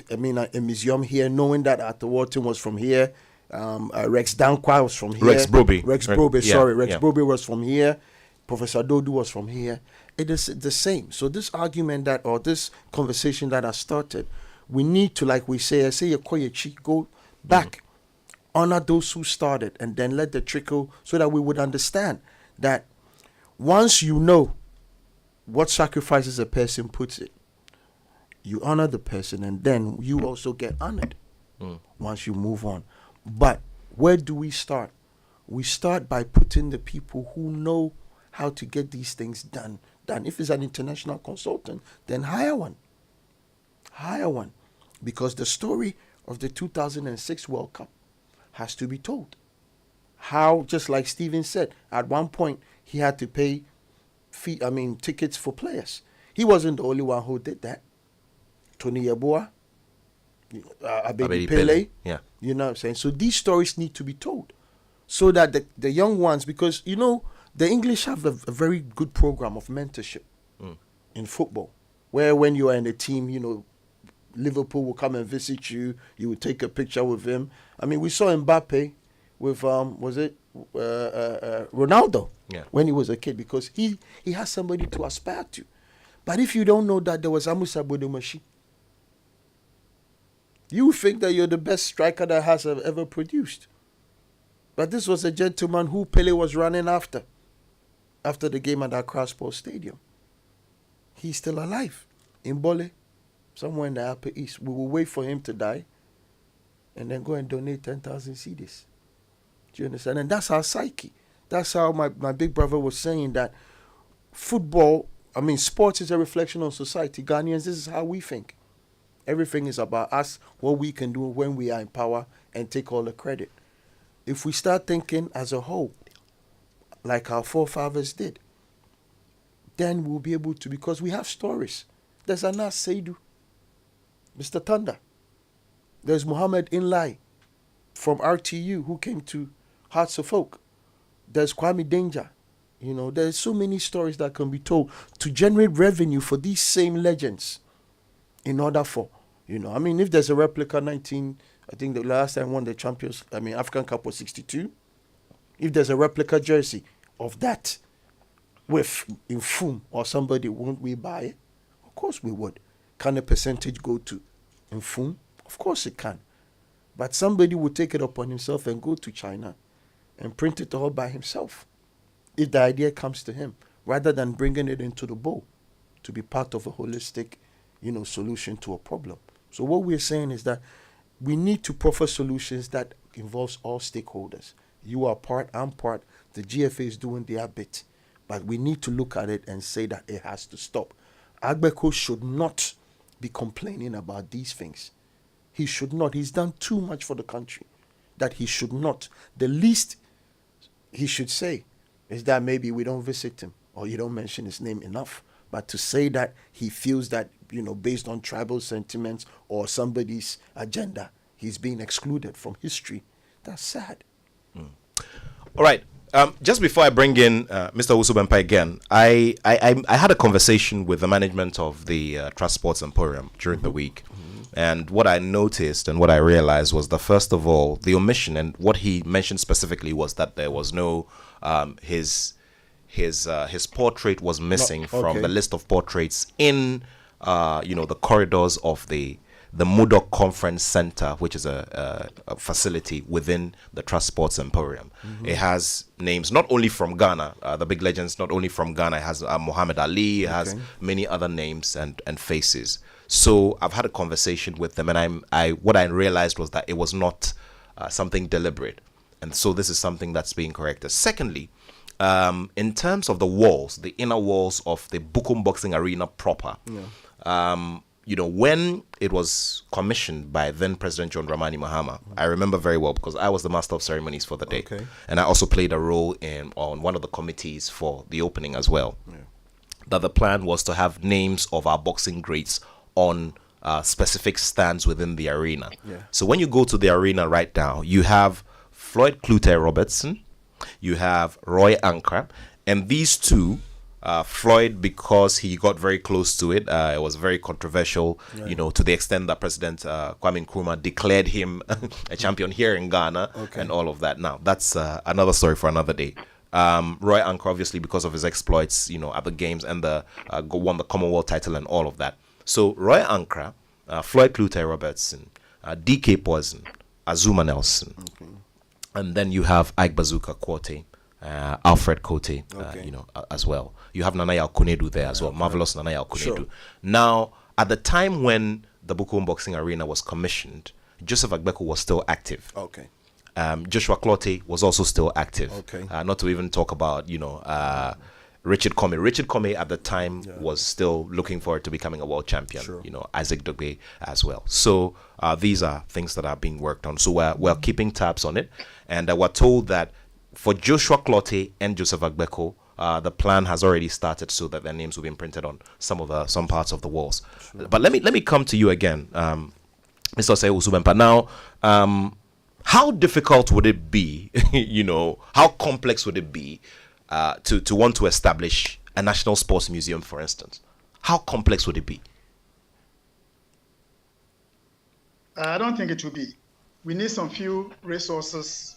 I mean, a museum here, knowing that Attoh Wharton was from here, Rex Dankwa was from here. Rex Broby, Broby was from here. Professor Dodo was from here. It is the same. So this argument that, or this conversation that has started, we need to, like we say, go back, honor those who started, and then let the trickle, so that we would understand that once you know what sacrifices a person puts it, you honor the person, and then you also get honored once you move on. But where do we start? We start by putting the people who know how to get these things done. If it's an international consultant, then hire one. Because the story of the 2006 World Cup has to be told. How, just like Steven said, at one point he had to pay tickets for players. He wasn't the only one who did that. Tony Yeboah, Abedi Pele. Yeah. You know what I'm saying? So these stories need to be told so that the young ones, because, the English have a very good program of mentorship in football, where when you are in a team, Liverpool will come and visit you. You will take a picture with him. I mean, we saw Mbappe with, Ronaldo when he was a kid, because he has somebody to aspire to. But if you don't know that there was Amusa Bodomashi, you think that you're the best striker that has ever produced. But this was a gentleman who Pele was running after the game at Accra Sports Stadium. He's still alive in Bole, somewhere in the Upper East. We will wait for him to die and then go and donate 10,000 cedis. Do you understand? And that's our psyche. That's how my big brother was saying that sports is a reflection on society. Ghanaians, this is how we think. Everything is about us, what we can do when we are in power, and take all the credit. If we start thinking as a whole, like our forefathers did, then we'll be able to, because we have stories. There's Anas Seidu, Mr. Thunder. There's Muhammad Inlai from RTU who came to Hearts of Oak. There's Kwame Danger. There's so many stories that can be told to generate revenue for these same legends. In order for, if there's a replica I think the last time won the African Cup was 62. If there's a replica jersey of that with Infum or somebody, won't we buy it? Of course we would. Can a percentage go to Infum? Of course it can. But somebody would take it upon himself and go to China and print it all by himself, if the idea comes to him, rather than bringing it into the bowl to be part of a holistic solution to a problem. So what we're saying is that we need to proffer solutions that involves all stakeholders. You are part, I'm part, the GFA is doing their bit. But we need to look at it and say that it has to stop. Agbeko should not be complaining about these things. He should not. He's done too much for the country. That he should not. The least he should say is that maybe we don't visit him or you don't mention his name enough. But to say that he feels that, based on tribal sentiments or somebody's agenda, he's being excluded from history, that's sad. All right. Just before I bring in Mr. Usubempa again, I had a conversation with the management of the Trust Sports Emporium during the week. And what I noticed and what I realized was that, first of all, the omission, and what he mentioned specifically was that there was no, his portrait was missing from the list of portraits in the corridors of the Mudok Conference Center, which is a facility within the Trust Sports Emporium. It has names not only from Ghana, the big legends, not only from Ghana. It has Muhammad Ali, it has many other names and faces. So I've had a conversation with them, and what I realized was that it was not something deliberate. And so this is something that's being corrected. Secondly, in terms of the walls, the inner walls of the Bukum Boxing Arena proper, when it was commissioned by then President John Dramani Mahama, I remember very well because I was the master of ceremonies for the day. Okay. And I also played a role on one of the committees for the opening as well. Yeah. That the plan was to have names of our boxing greats on specific stands within the arena. Yeah. So when you go to the arena right now, you have Floyd Cloutey Robertson, you have Roy Ankra, and these two, Floyd, because he got very close to it, it was very controversial, to the extent that President Kwame Nkrumah declared him a champion here in Ghana, and all of that. Now, that's another story for another day. Roy Ankra, obviously, because of his exploits, at the games and won the Commonwealth title and all of that. So Roy Ankra, Floyd Cloutey Robertson, DK Poison, Azuma Nelson, and then you have Ike Bazooka Quarte, Alfred Kote, as well. You have Nana Yao-Kunedu there as well, marvelous Nana Yao-Kunedu. Sure. Now, at the time when the Bukum Boxing Arena was commissioned, Joseph Agbeko was still active. Okay. Joshua Clottey was also still active. Okay. Not to even talk about, Richard Comey. Richard Comey at the time was still looking forward to becoming a world champion. Sure. Isaac Dogbe as well. So these are things that are being worked on. So we're keeping tabs on it. And we're told that for Joshua Clottey and Joseph Agbeko, the plan has already started so that their names will be imprinted on some parts of the walls. Sure. But let me come to you again, Mr. Osei Usubempa. Now, how difficult would it be, how complex would it be to want to establish a national sports museum, for instance? How complex would it be? I don't think it will be. We need some few resources.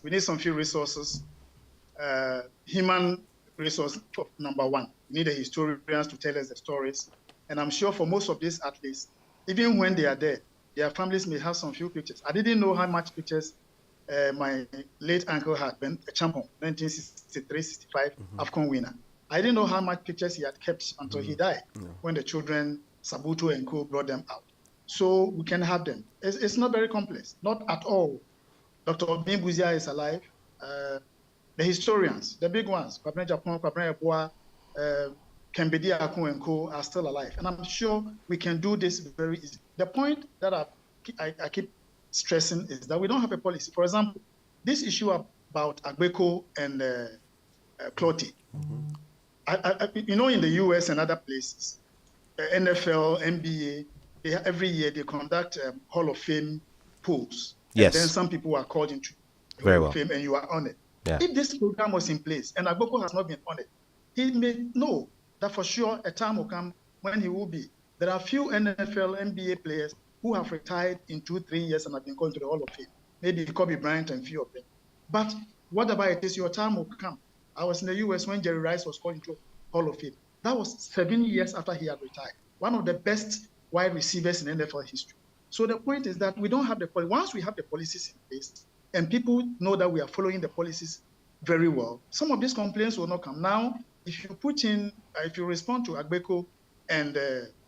Human resource, number one. We need the historians to tell us the stories. And I'm sure for most of these athletes, even when they are dead, their families may have some few pictures. I didn't know how much pictures my late uncle had been a champion, 1963-65 AFCON winner. I didn't know how much pictures he had kept until he died, when the children, Sabuto and co, brought them out. So we can have them. It's not very complex, not at all. Dr. Obin Buzia is alive. The historians, the big ones, Kwabena Japan, Kwabena Eboa, Kembedi Akun and co are still alive. And I'm sure we can do this very easy. The point that I keep stressing is that we don't have a policy. For example, this issue about Agbeko and Clottey. In the US and other places, NFL, NBA, every year they conduct Hall of Fame polls. Yes. And then some people are called into Hall of Fame and you are on it. Yeah. If this program was in place and Agbeko has not been on it, he may know that for sure a time will come when he will be. There are few NFL, NBA players who have retired in 2-3 years and have been called to the Hall of Fame. Maybe Kobe Bryant and few of them. But what about it is your time will come. I was in the US when Jerry Rice was called into Hall of Fame. That was 7 years after he had retired. One of the best wide receivers in NFL history. So the point is that we don't have the policy. Once we have the policies in place and people know that we are following the policies very well, some of these complaints will not come. Now, if you respond to Agbeko and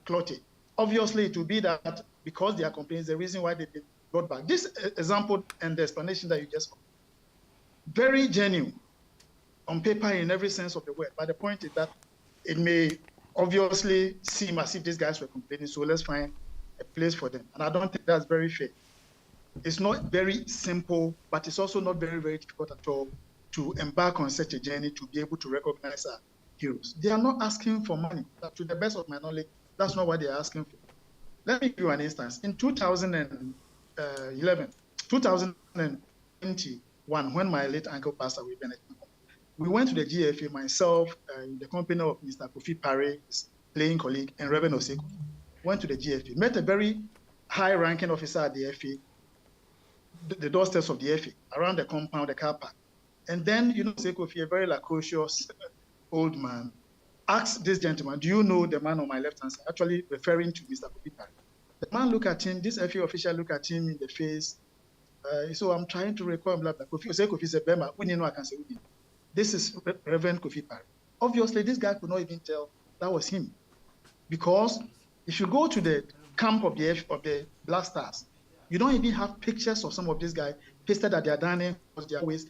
Clottey, obviously it will be that because they are complaints, the reason why they've been brought back. This example and the explanation that you just got, very genuine on paper in every sense of the word. But the point is that it may obviously seem as if these guys were complaining, so let's find a place for them. And I don't think that's very fair. It's not very simple, but it's also not very, very difficult at all to embark on such a journey to be able to recognize our heroes. They are not asking for money. To the best of my knowledge, that's not what they are asking for. Let me give you an instance. In 2021, when my late uncle passed away, Bennett, we went to the GFA, myself, in the company of Mr. Kofi Pare, his playing colleague, and Reverend Oseko. Went to the GFA, met a very high-ranking officer at the FA, the doorsteps of the FA, around the compound, the car park. And then, Kofi, a very loquacious old man, asked this gentleman, do you know the man on my left hand side? Actually referring to Mr. Kofi Pare. The man looked at him, this FA official looked at him in the face. So I'm trying to recall, blah, blah. Kofi said, Bema, we know I can say, this is Reverend Kofi Pare. Obviously, this guy could not even tell that was him. Because if you go to the camp of the Black Stars, you don't even have pictures of some of these guys pasted at their dining or their waist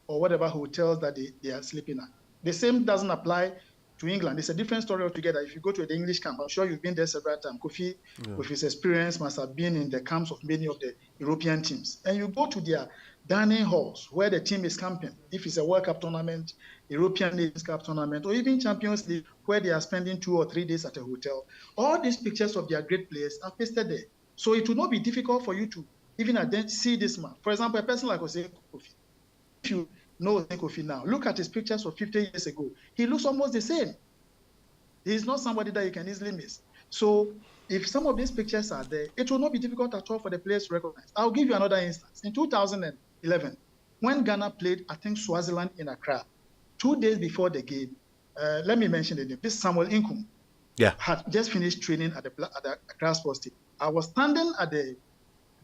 or whatever hotels that they are sleeping at. The same doesn't apply to England. It's a different story altogether. If you go to the English camp, I'm sure you've been there several times. Kofi, with his experience, must have been in the camps of many of the European teams. And you go to their dining halls where the team is camping. If it's a World Cup tournament, European Nations Cup tournament, or even Champions League, where they are spending 2 or 3 days at a hotel, all these pictures of their great players are pasted there. So it will not be difficult for you to even see this man. For example, a person like Jose Kofi. If you know Kofi now, look at his pictures of 50 years ago. He looks almost the same. He's not somebody that you can easily miss. So if some of these pictures are there, it will not be difficult at all for the players to recognize. I'll give you another instance. In 2011, when Ghana played, I think, Swaziland in Accra, 2 days before the game, let me mention the name. This Samuel Inkum had just finished training at the Accra Sports Stadium. I was standing at the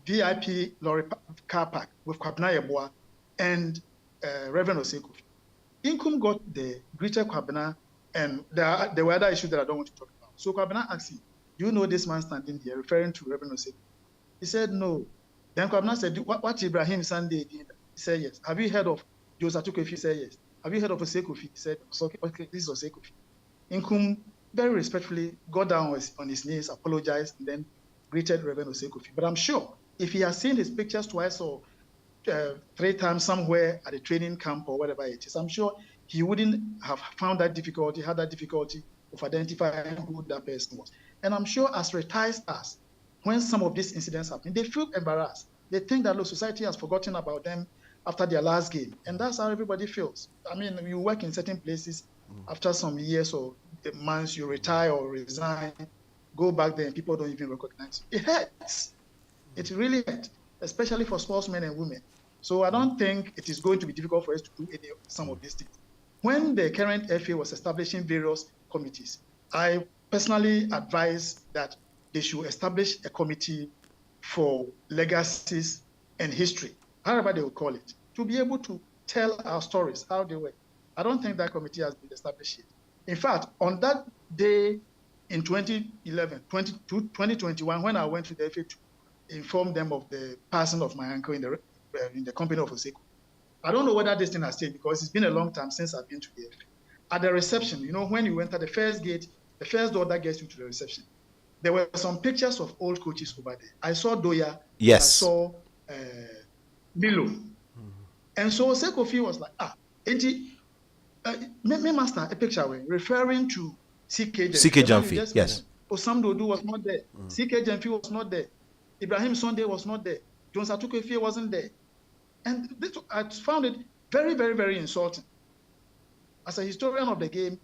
VIP lorry car park with Kwabena Yeboah and Reverend Oseko. Inkum got the greeted Kwabena, and there were other issues that I don't want to talk about. So Kwabena asked him, "Do you know this man standing here?" referring to Reverend Oseko. He said, "No." Then Kwabena said, "What Ibrahim Sunday did?" He said, "Yes." "Have you heard of Joseph Attoh?" He said, "Yes." "Have you heard of Oseko?" He said, "Okay, this is Oseko." Inkum very respectfully got down on his knees, apologized, and then greeted Reverend Oseko. But I'm sure if he has seen his pictures twice or 3 times somewhere at a training camp or whatever it is, I'm sure he wouldn't have had that difficulty of identifying who that person was. And I'm sure as retired stars, when some of these incidents happen, they feel embarrassed. They think that society has forgotten about them after their last game. And that's how everybody feels. I mean, you work in certain places, after some years or months, you retire or resign, go back there and people don't even recognize you. It hurts. It really hurts, especially for sportsmen and women. So I don't think it is going to be difficult for us to do some of these things. When the current FA was establishing various committees, I personally advised that they should establish a committee for legacies and history, however they would call it, to be able to tell our stories, how they were. I don't think that committee has been established yet. In fact, on that day in 2021, when I went to the FA to inform them of the passing of my uncle in the company of Oseko, I don't know whether this thing has changed because it's been a long time since I've been to the FA. At the reception, when you enter the first gate, the first door that gets you to the reception, there were some pictures of old coaches over there. I saw Doya. Yes. I saw Milo. And so Oseko was like, me master a picture referring to CK Jamfi. Yes. Osam Dodu was not there. CK Jamfi was not there. Ibrahim Sunday was not there. Jones Attoh wasn't there. And I found it very, very, very insulting. As a historian of the game,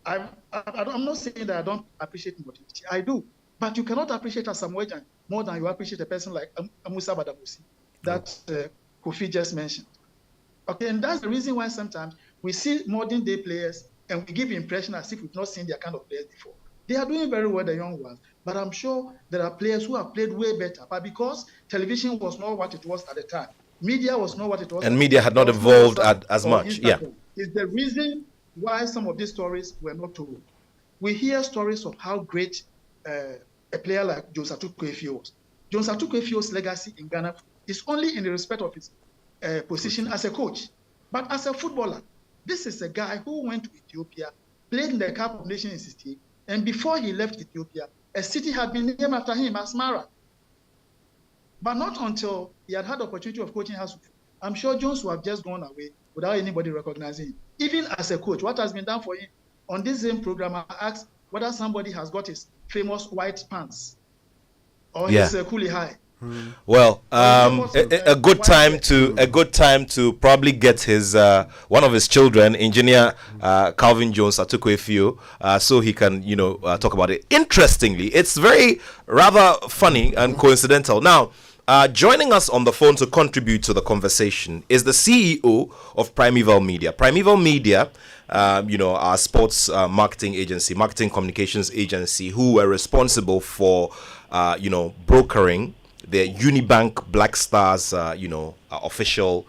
I'm not saying that I don't appreciate mobility. I do. But you cannot appreciate a Samuel Jan more than you appreciate a person like Amusa Badamusi that Kofi just mentioned. Okay, and that's the reason why sometimes we see modern day players and we give the impression as if we've not seen their kind of players before. They are doing very well, the young ones, but I'm sure there are players who have played way better. But because television was not what it was at the time, media was not what it was. And media had not evolved as much. Yeah. It's the reason why some of these stories were not told. We hear stories of how great a player like Joseph Attoh was. Joseph Attoh's legacy in Ghana is only in the respect of his position as a coach. But as a footballer, this is a guy who went to Ethiopia, played in the Cup of Nations in 1960, and before he left Ethiopia, a city had been named after him, Asmara. But not until he had the opportunity of coaching House. I'm sure Jones would have just gone away without anybody recognizing him. Even as a coach, what has been done for him? On this same program, I asked whether somebody has got his famous white pants or his coolie high. Well, a good time to probably get his one of his children, engineer Calvin Jones Attoh, so he can talk about it. Interestingly, it's very rather funny and coincidental. Now, joining us on the phone to contribute to the conversation is the CEO of Primeval Media. Primeval Media, our sports marketing communications agency, who were responsible for brokering the Unibank Black Stars, official,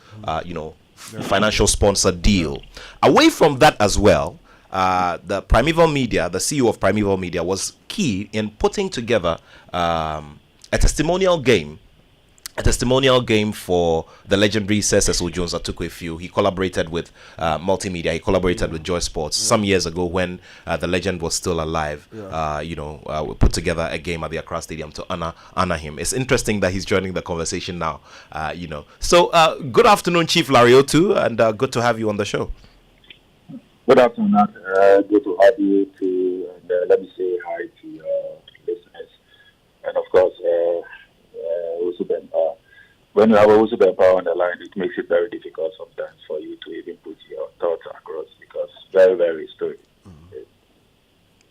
financial sponsor deal. Away from that as well, the Primeval Media, the CEO of Primeval Media, was key in putting together a testimonial game a testimonial game for the legendary Cecil Jones Attoh. He collaborated with Multimedia. He collaborated with Joy Sports some years ago when the legend was still alive. We put together a game at the Accra Stadium to honor him. It's interesting that he's joining the conversation now. So good afternoon, Chief Larry Attoh, and good to have you on the show. Good afternoon, Nat. Good to have you too. And let me say hi to your listeners. And of course, when you have a superpower on the line, it makes it very difficult sometimes for you to even put your thoughts across because very, very story.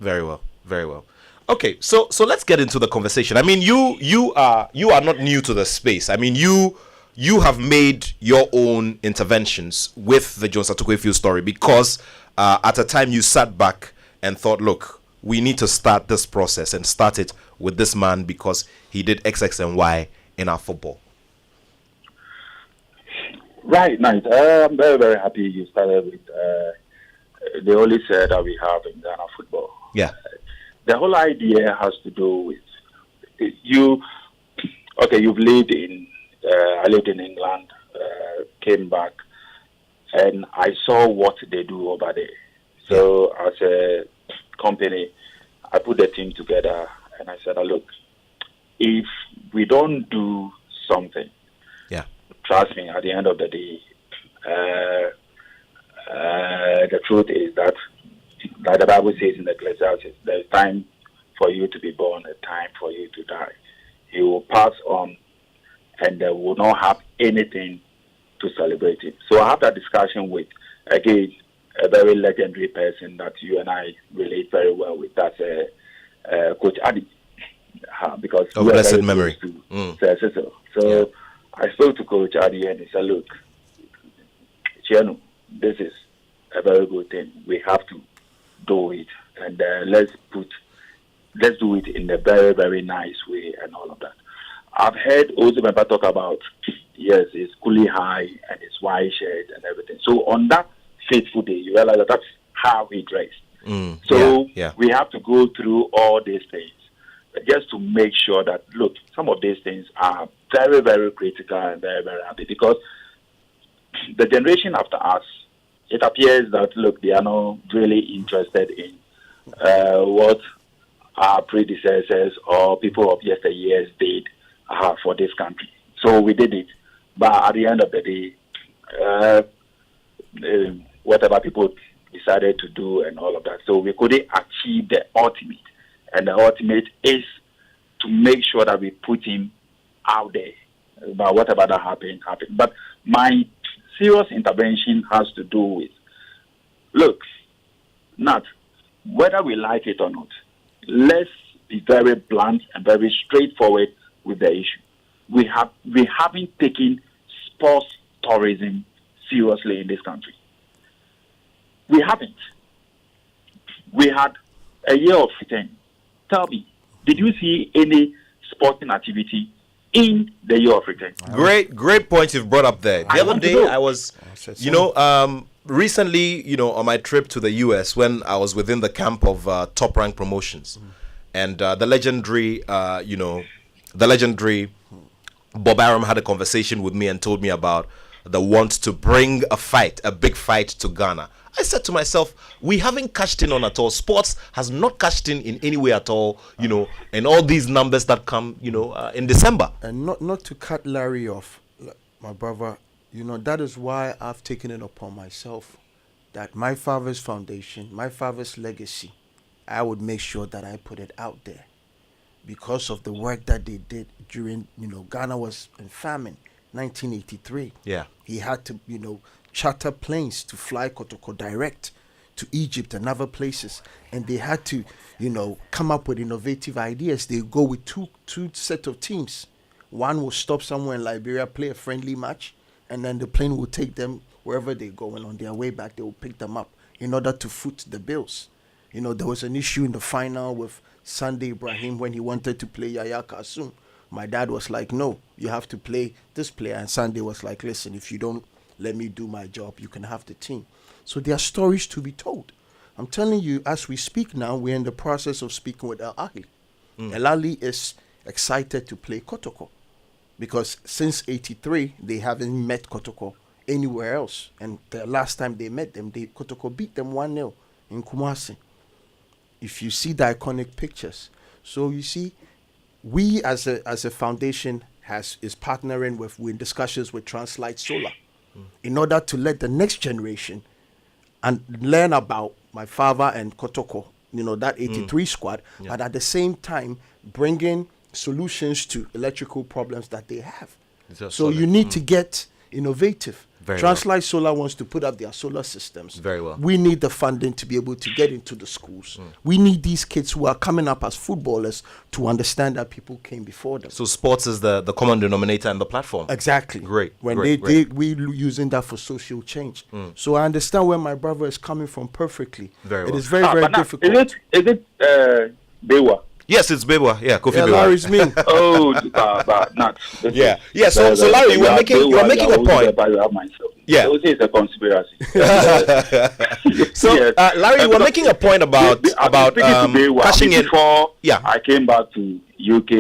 Very well, very well. Okay, so let's get into the conversation. I mean, you are not new to the space. I mean, you have made your own interventions with the Jones Attoh story because at a time you sat back and thought, look, we need to start this process and start it with this man because he did X, X, and Y in our football. Right, nice. I'm very, very happy you started with the only said that we have in Ghana football. Yeah. The whole idea has to do with you. Okay, you've lived in. I lived in England. Came back, and I saw what they do over there. So as a company, I put the team together, and I said, "Look, if we don't do something, trust me, at the end of the day, the truth is that, like the Bible says in the Ecclesiastes, there's time for you to be born, a time for you to die. He will pass on, and they will not have anything to celebrate it." So I have that discussion with, again, a very legendary person that you and I relate very well with. That's Coach Adi, because of blessed memory. So I spoke to Coach Adi and he said, "Look, Chiano, this is a very good thing. We have to do it, and let's do it in a very, very nice way and all of that." I've heard Ozememba talk about, yes, his coolie high and his white shirt and everything. So on that fateful day, you realize that that's how he dressed. We have to go through all these things just to make sure that, look, some of these things are very, very critical and very, very happy because the generation after us, it appears that, look, they are not really interested in what our predecessors or people of yesteryears did for this country. So we did it. But at the end of the day, whatever people decided to do and all of that. So we couldn't achieve the ultimate. And the ultimate is to make sure that we put him out there. But whatever that happened. But my serious intervention has to do with, look, Nat, whether we like it or not, let's be very blunt and very straightforward with the issue. We haven't taken sports tourism seriously in this country. We haven't. We had a year of return. Tell me, did you see any sporting activity in the year of return? Great point you've brought up there. The other day, I was, recently, on my trip to the US when I was within the camp of Top Rank Promotions, and the legendary Bob Aram had a conversation with me and told me about the want to bring a big fight to Ghana. I said to myself, we haven't cashed in on at all. Sports has not cashed in any way at all, and all these numbers that come, in December. And not to cut Larry off, my brother, that is why I've taken it upon myself that my father's foundation, my father's legacy, I would make sure that I put it out there because of the work that they did during, Ghana was in famine, 1983. Yeah. He had to, charter planes to fly Kotoko direct to Egypt and other places, and they had to come up with innovative ideas. They go with two set of teams. One will stop somewhere in Liberia, play a friendly match, and then the plane will take them wherever they go, and on their way back they will pick them up in order to foot the bills. There was an issue in the final with Sunday Ibrahim when he wanted to play Yaya Kasum. My dad was like, no, you have to play this player, and Sunday was like, listen, if you don't let me do my job, you can have the team. So there are stories to be told. I'm telling you, as we speak now, we're in the process of speaking with El Ahly. El Ahly is excited to play Kotoko. because since '83 they haven't met Kotoko anywhere else, and the last time they met them, Kotoko beat them 1-0 in Kumasi. If you see the iconic pictures, so you see, we as a foundation is partnering with discussions with Translight Solar in order to let the next generation and learn about my father and Kotoko, that 83 squad, but at the same time bringing solutions to electrical problems that they have. So you need to get innovative. Translight Solar wants to put up their solar systems. Very well. We need the funding to be able to get into the schools. We need these kids who are coming up as footballers to understand that people came before them. So sports is the common denominator and the platform. Exactly. Great. When great. we using that for social change. So I understand where my brother is coming from perfectly. Very well. It is very, very difficult. Is it Bewa? Yes, it's Bebwa. Yeah, Kofi Bebwa. Larry's me. Not. Yeah. So Larry, you were making a point. Yeah. I would say it's a conspiracy. So Yes. Larry, you were making a point about cashing in. Before Yeah. I came back to UK,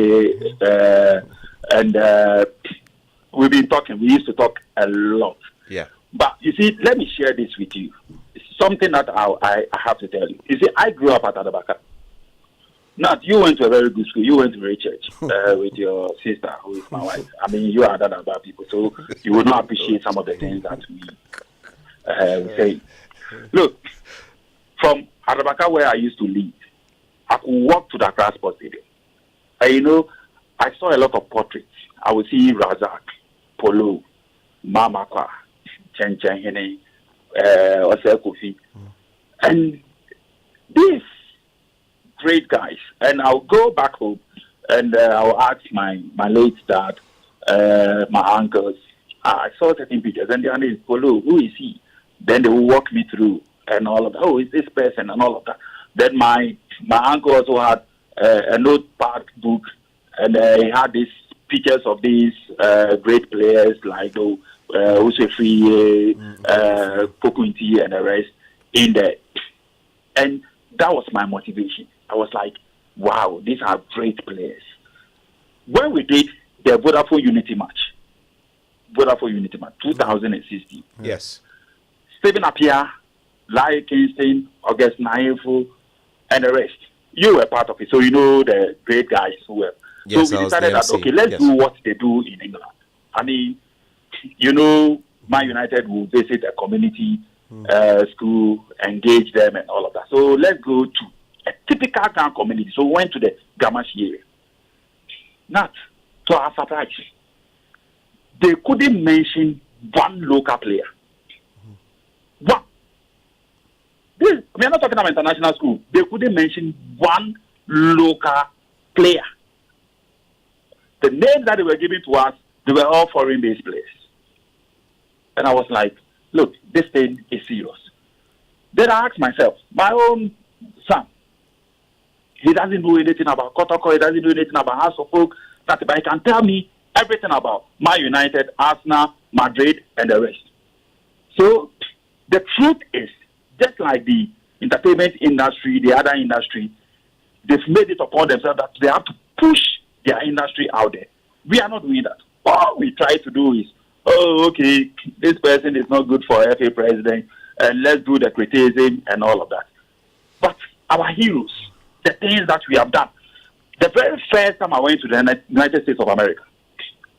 and we've been talking. We used to talk a lot. Yeah. But you see, let me share this with you. It's something that I have to tell you. You see, I grew up at Adabaka. Not you went to a very good school. You went to a church with your sister, who is my wife. I mean, you are that about people, so you would not appreciate some of the things that we say. Look, from Adabaka, where I used to live, I could walk to the Accra Sports Stadium. And I saw a lot of portraits. I would see Razak, Polo, Mama Kwa, Chen Chen Hene, Ose Kofi, and this. Great guys, and I'll go back home and I'll ask my late dad, my uncles. I saw certain pictures, and the is Polo. Who is he? Then they will walk me through and all of that. Oh, it's this person and all of that. Then my uncle also had a notepad book, and he had these pictures of these great players like Usefri, Pokunti, and the rest in there. And that was my motivation. I was like, wow, these are great players. When we did the Vodafone Unity match, 2016. Yes. Stephen Appiah, Larry Kingston, August Naifo, and the rest. You were part of it, so you know the great guys who were. Yes, so we decided that, okay, let's do what they do in England. I mean, Man United will visit a community school, engage them and all of that. So let's go to a typical town community. So we went to the Gamashi area. Not to our surprise, they couldn't mention one local player. One. We are not talking about international school. They couldn't mention one local player. The names that they were giving to us, they were all foreign-based players. And I was like, look, this thing is serious. Then I asked myself, my own son, he doesn't know anything about Kotoko, he doesn't know anything about House of Folk, but he can tell me everything about Man United, Arsenal, Madrid, and the rest. So the truth is, just like the entertainment industry, the other industry, they've made it upon themselves that they have to push their industry out there. We are not doing that. All we try to do is, okay, this person is not good for FA president, and let's do the criticism and all of that. But our heroes, the things that we have done. The very first time I went to the United States of America,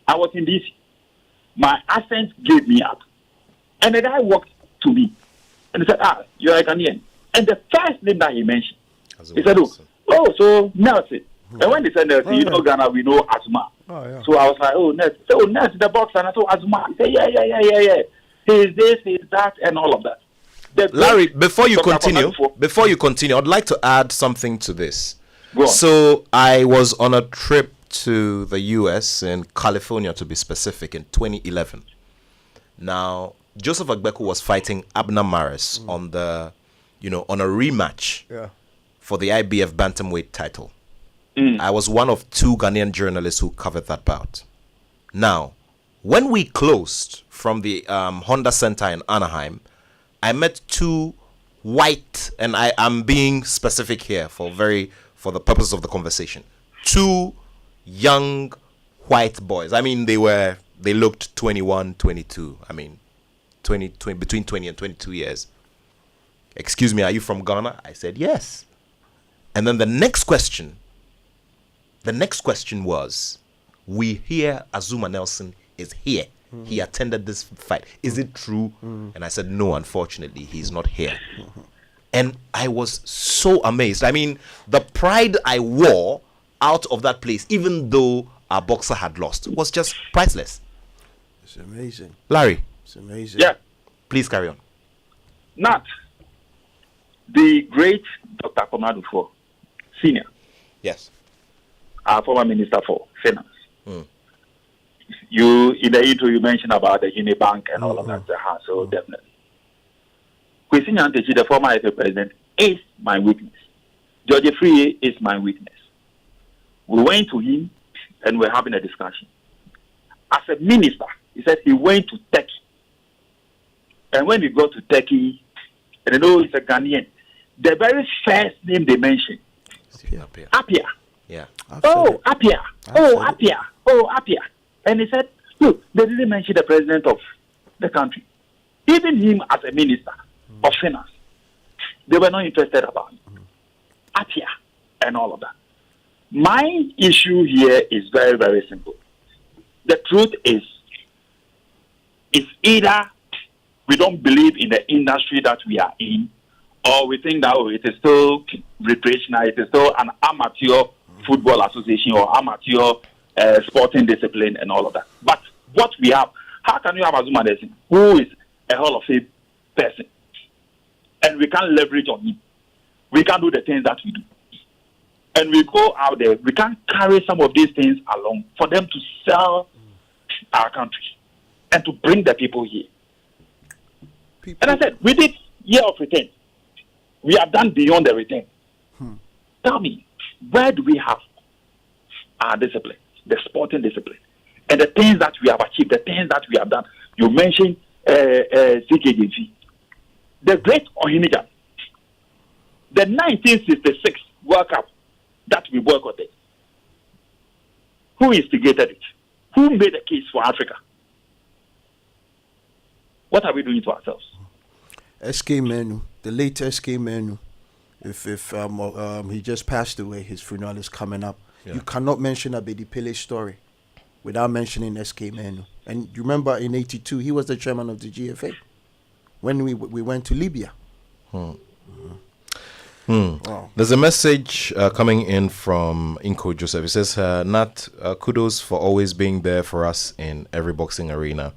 I was in DC. My accent gave me up. And the guy walked to me and he said, you're a Ghanaian. And the first name that he mentioned, he said, so Nelson. And when they said Nelson, Ghana, we know Azuma. Oh, yeah. So I was like, Nelson. So Nelson, the boxer, and I said, Azuma. He said, yeah. He's this, he's that, and all of that. Larry, before you continue, I'd like to add something to this. So I was on a trip to the US in California, to be specific, in 2011. Now, Joseph Agbeku was fighting Abner Maris on the, on a rematch for the IBF bantamweight title. I was one of 2 Ghanaian journalists who covered that bout. Now, when we closed from the Honda Center in Anaheim, I met 2 white, and I'm being specific here for the purpose of the conversation, 2 young white boys. I mean, they looked 21, 22. I mean, 20, between 20 and 22 years. Excuse me, are you from Ghana? I said yes. And then the next question was, we hear Azuma Nelson is here. He attended this fight. Is it true? And I said, no, unfortunately, he's not here. And I was so amazed. I mean, the pride I wore out of that place, even though our boxer had lost, was just priceless. It's amazing. Larry. It's amazing. Yeah. Please carry on. Nat, the great Dr. Komadu for Senior. Yes. Our former Minister for Finance. You, in the intro, you mentioned about the Unibank and all of that. So definitely. Kwesi Nyantakyi, the former FA president, is my weakness. George Free is my weakness. We went to him and we're having a discussion. As a minister, he said he went to Turkey. And when we got to Turkey, and I know he's a Ghanaian, the very first name they mentioned, Appiah. Yeah. Oh, Appiah. Oh, Appiah. Oh, Appiah. And he said, look, they didn't mention the president of the country. Even him as a minister of finance, they were not interested about him. Appiah and all of that. My issue here is very, very simple. The truth is, it's either we don't believe in the industry that we are in, or we think that it is still recreational, it is still an amateur football association or amateur sporting discipline and all of that. But what we have, how can you have Azuma Nelson, who is a Hall of Fame person, and we can't leverage on him? We can't do the things that we do. And we go out there, we can't carry some of these things along for them to sell our country and to bring the people here. And I said, we did year of return. We have done beyond the return. Tell me, where do we have our discipline, the sporting discipline, and the things that we have achieved, the things that we have done? You mentioned CKJV, the great Ohinijan, the 1966 World Cup that we boycotted. Who instigated it? Who made the case for Africa? What are we doing to ourselves? SK Menu, the late SK Menu, if he just passed away, his funeral is coming up. Yeah. You cannot mention Abedi Pele's story without mentioning SK Menu. And you remember in '82, he was the chairman of the GFA when we went to Libya. Wow. There's a message coming in from Inko Joseph. It says, Nat, kudos for always being there for us in every boxing arena.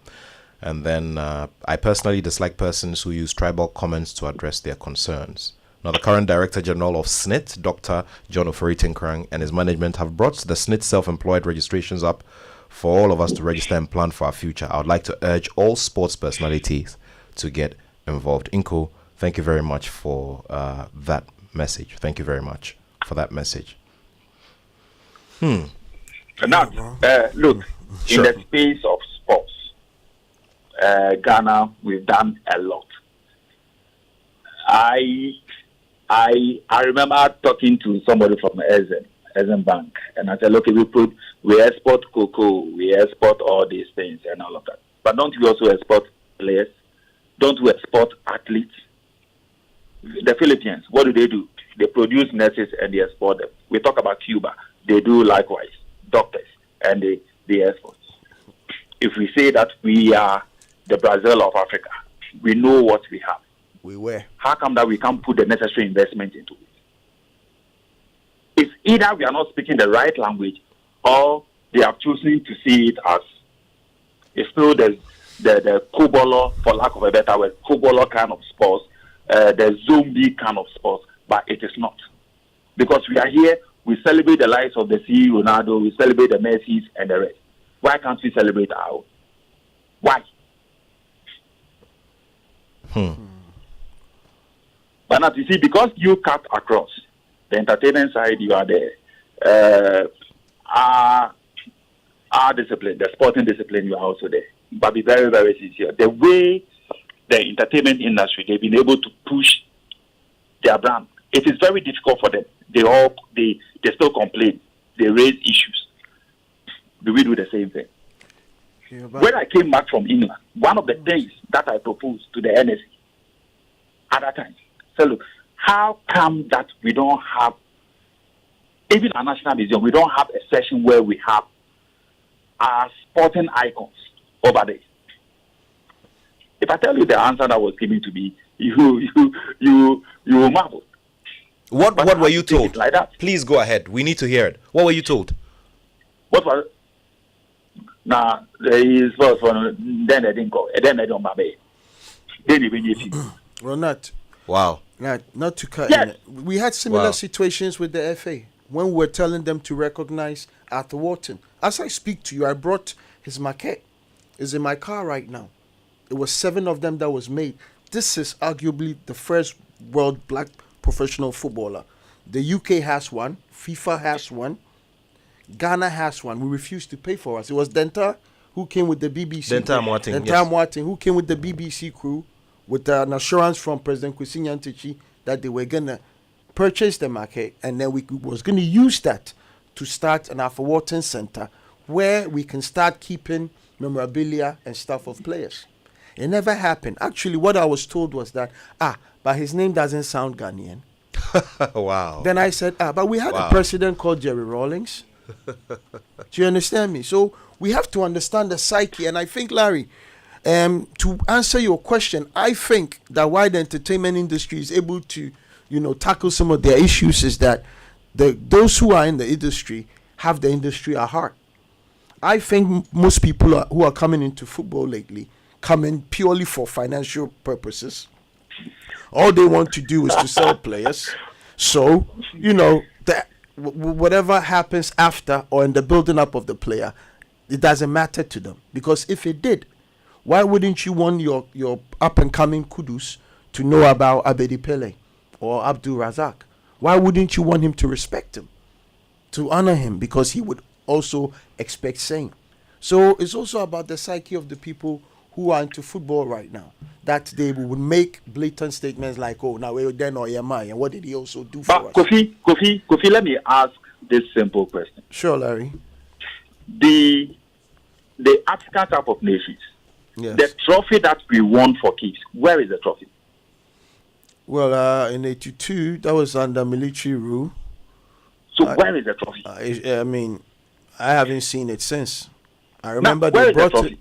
And then I personally dislike persons who use tribal comments to address their concerns. Now, the current Director General of SNIT, Dr. John Ofori-Tinkrang, and his management have brought the SNIT self-employed registrations up for all of us to register and plan for our future. I would like to urge all sports personalities to get involved. Inko, thank you very much for that message. Thank you very much for that message. Now, look, in the space of sports, Ghana, we've done a lot. I remember talking to somebody from Ezen Bank, and I said, look, we export cocoa, we export all these things and all of that. But don't we also export players? Don't we export athletes? The Philippines, what do? They produce nurses and they export them. We talk about Cuba. They do likewise, doctors, and they export. If we say that we are the Brazil of Africa, we know what we have. We were. How come that we can't put the necessary investment into it? It's either we are not speaking the right language, or they have chosen to see it as it's still the Kobolo, for lack of a better word, Kobolo kind of sports, the zombie kind of sports, but it is not. Because we are here, we celebrate the lives of the C. Ronaldo, we celebrate the Messis and the rest. Why can't we celebrate our own? Why? But now, you see, because you cut across the entertainment side, you are there. Our discipline, the sporting discipline, you are also there. But be very, very sincere. The way the entertainment industry, they've been able to push their brand, it is very difficult for them. They still complain. They raise issues. do we do the same thing? Yeah, When I came back from England, one of the things that I proposed to the NSC at that time, said, look, how come that we don't have, even our National Museum, we don't have a section where we have our sporting icons over there? If I tell you the answer that was given to me, you will marvel. What were you told? Like that. Please go ahead. We need to hear it. What were you told? What was it? Now, there is first one, then I didn't go, and then I don't baby. Then even if you. Well, not to cut Yes. in. We had similar situations with the FA when we were telling them to recognize Attoh. As I speak to you, I brought his maquette. It's in my car right now. It was 7 of them that was made. This is arguably the first world black professional footballer. The UK has one. FIFA has one. Ghana has one. We refused to pay for us. It was Denta who came with the BBC. Denta Martin, Martin, who came with the BBC crew with an assurance from President Kwesi Nyantakyi that they were going to purchase the market, and then we was going to use that to start an Attoh Center where we can start keeping memorabilia and stuff of players. It never happened. Actually, what I was told was that, but his name doesn't sound Ghanaian. Wow. Then I said, but we had a president called Jerry Rawlings. Do you understand me? So we have to understand the psyche. And I think, Larry, to answer your question, I think that why the entertainment industry is able to, tackle some of their issues is that those who are in the industry have the industry at heart. I think most people who are coming into football lately come in purely for financial purposes. All they want to do is to sell players. So, that whatever happens after or in the building up of the player, it doesn't matter to them. Because if it did, why wouldn't you want your up-and-coming Kudus to know about Abedi Pele or Abdul Razak? Why wouldn't you want him to respect him, to honor him? Because he would also expect same. So it's also about the psyche of the people who are into football right now, that they would make blatant statements like, "Oh, now we're then or Yamai," and what did he also do for us? Kofi, let me ask this simple question. Sure, Larry. The African Cup of Nations, yes. The trophy that we won for keeps, where is the trophy? Well, in '82, that was under military rule. So where is the trophy? I mean, I haven't seen it since. I remember now, they brought it.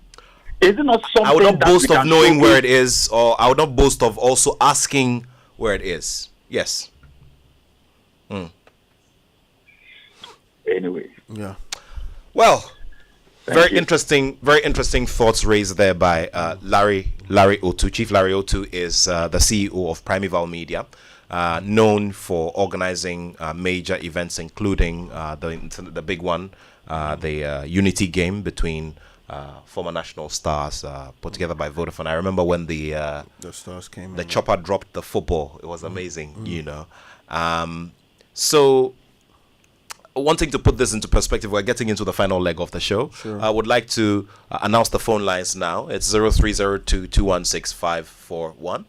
Is it not something I would not boast of knowing where it is? is, or I would not boast of also asking where it is. Yes. Anyway. Yeah. Well, Thank you. very interesting thoughts raised there by Larry Attoh. Chief Larry Attoh is the CEO of Primeval Media, known for organizing major events, including the big one, the Unity game between former national stars put together by Vodafone. I remember when the stars came. The chopper dropped the football. It was amazing, So, wanting to put this into perspective, we're getting into the final leg of the show. Sure. I would like to announce the phone lines now. It's 0302-216-541,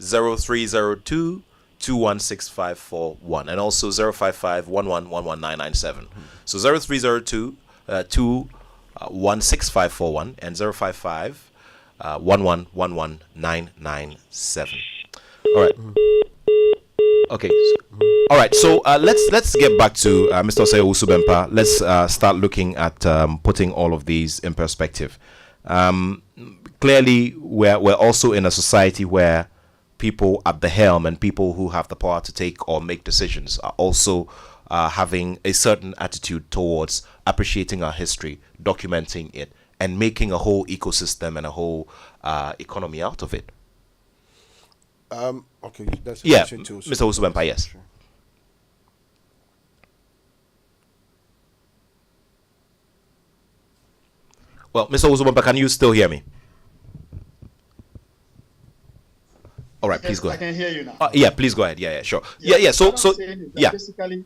0302-216-541, and also 055-1111-997. So 0302-216-541 and 055-1111-997. All right. Okay. All right. So let's get back to Mr. Osei Owusu-Bempah. Let's start looking at putting all of these in perspective. Clearly, we're also in a society where people at the helm and people who have the power to take or make decisions are also having a certain attitude towards appreciating our history, documenting it, and making a whole ecosystem and a whole economy out of it. Okay, that's a question too. Mr. Owusu-Bempah, yes. Sure. Well, Mr. Owusu-Bempah, can you still hear me? All right, please go ahead. I can hear you now. Yeah, please go ahead. Yeah, sure. Yeah. So, yeah. Basically,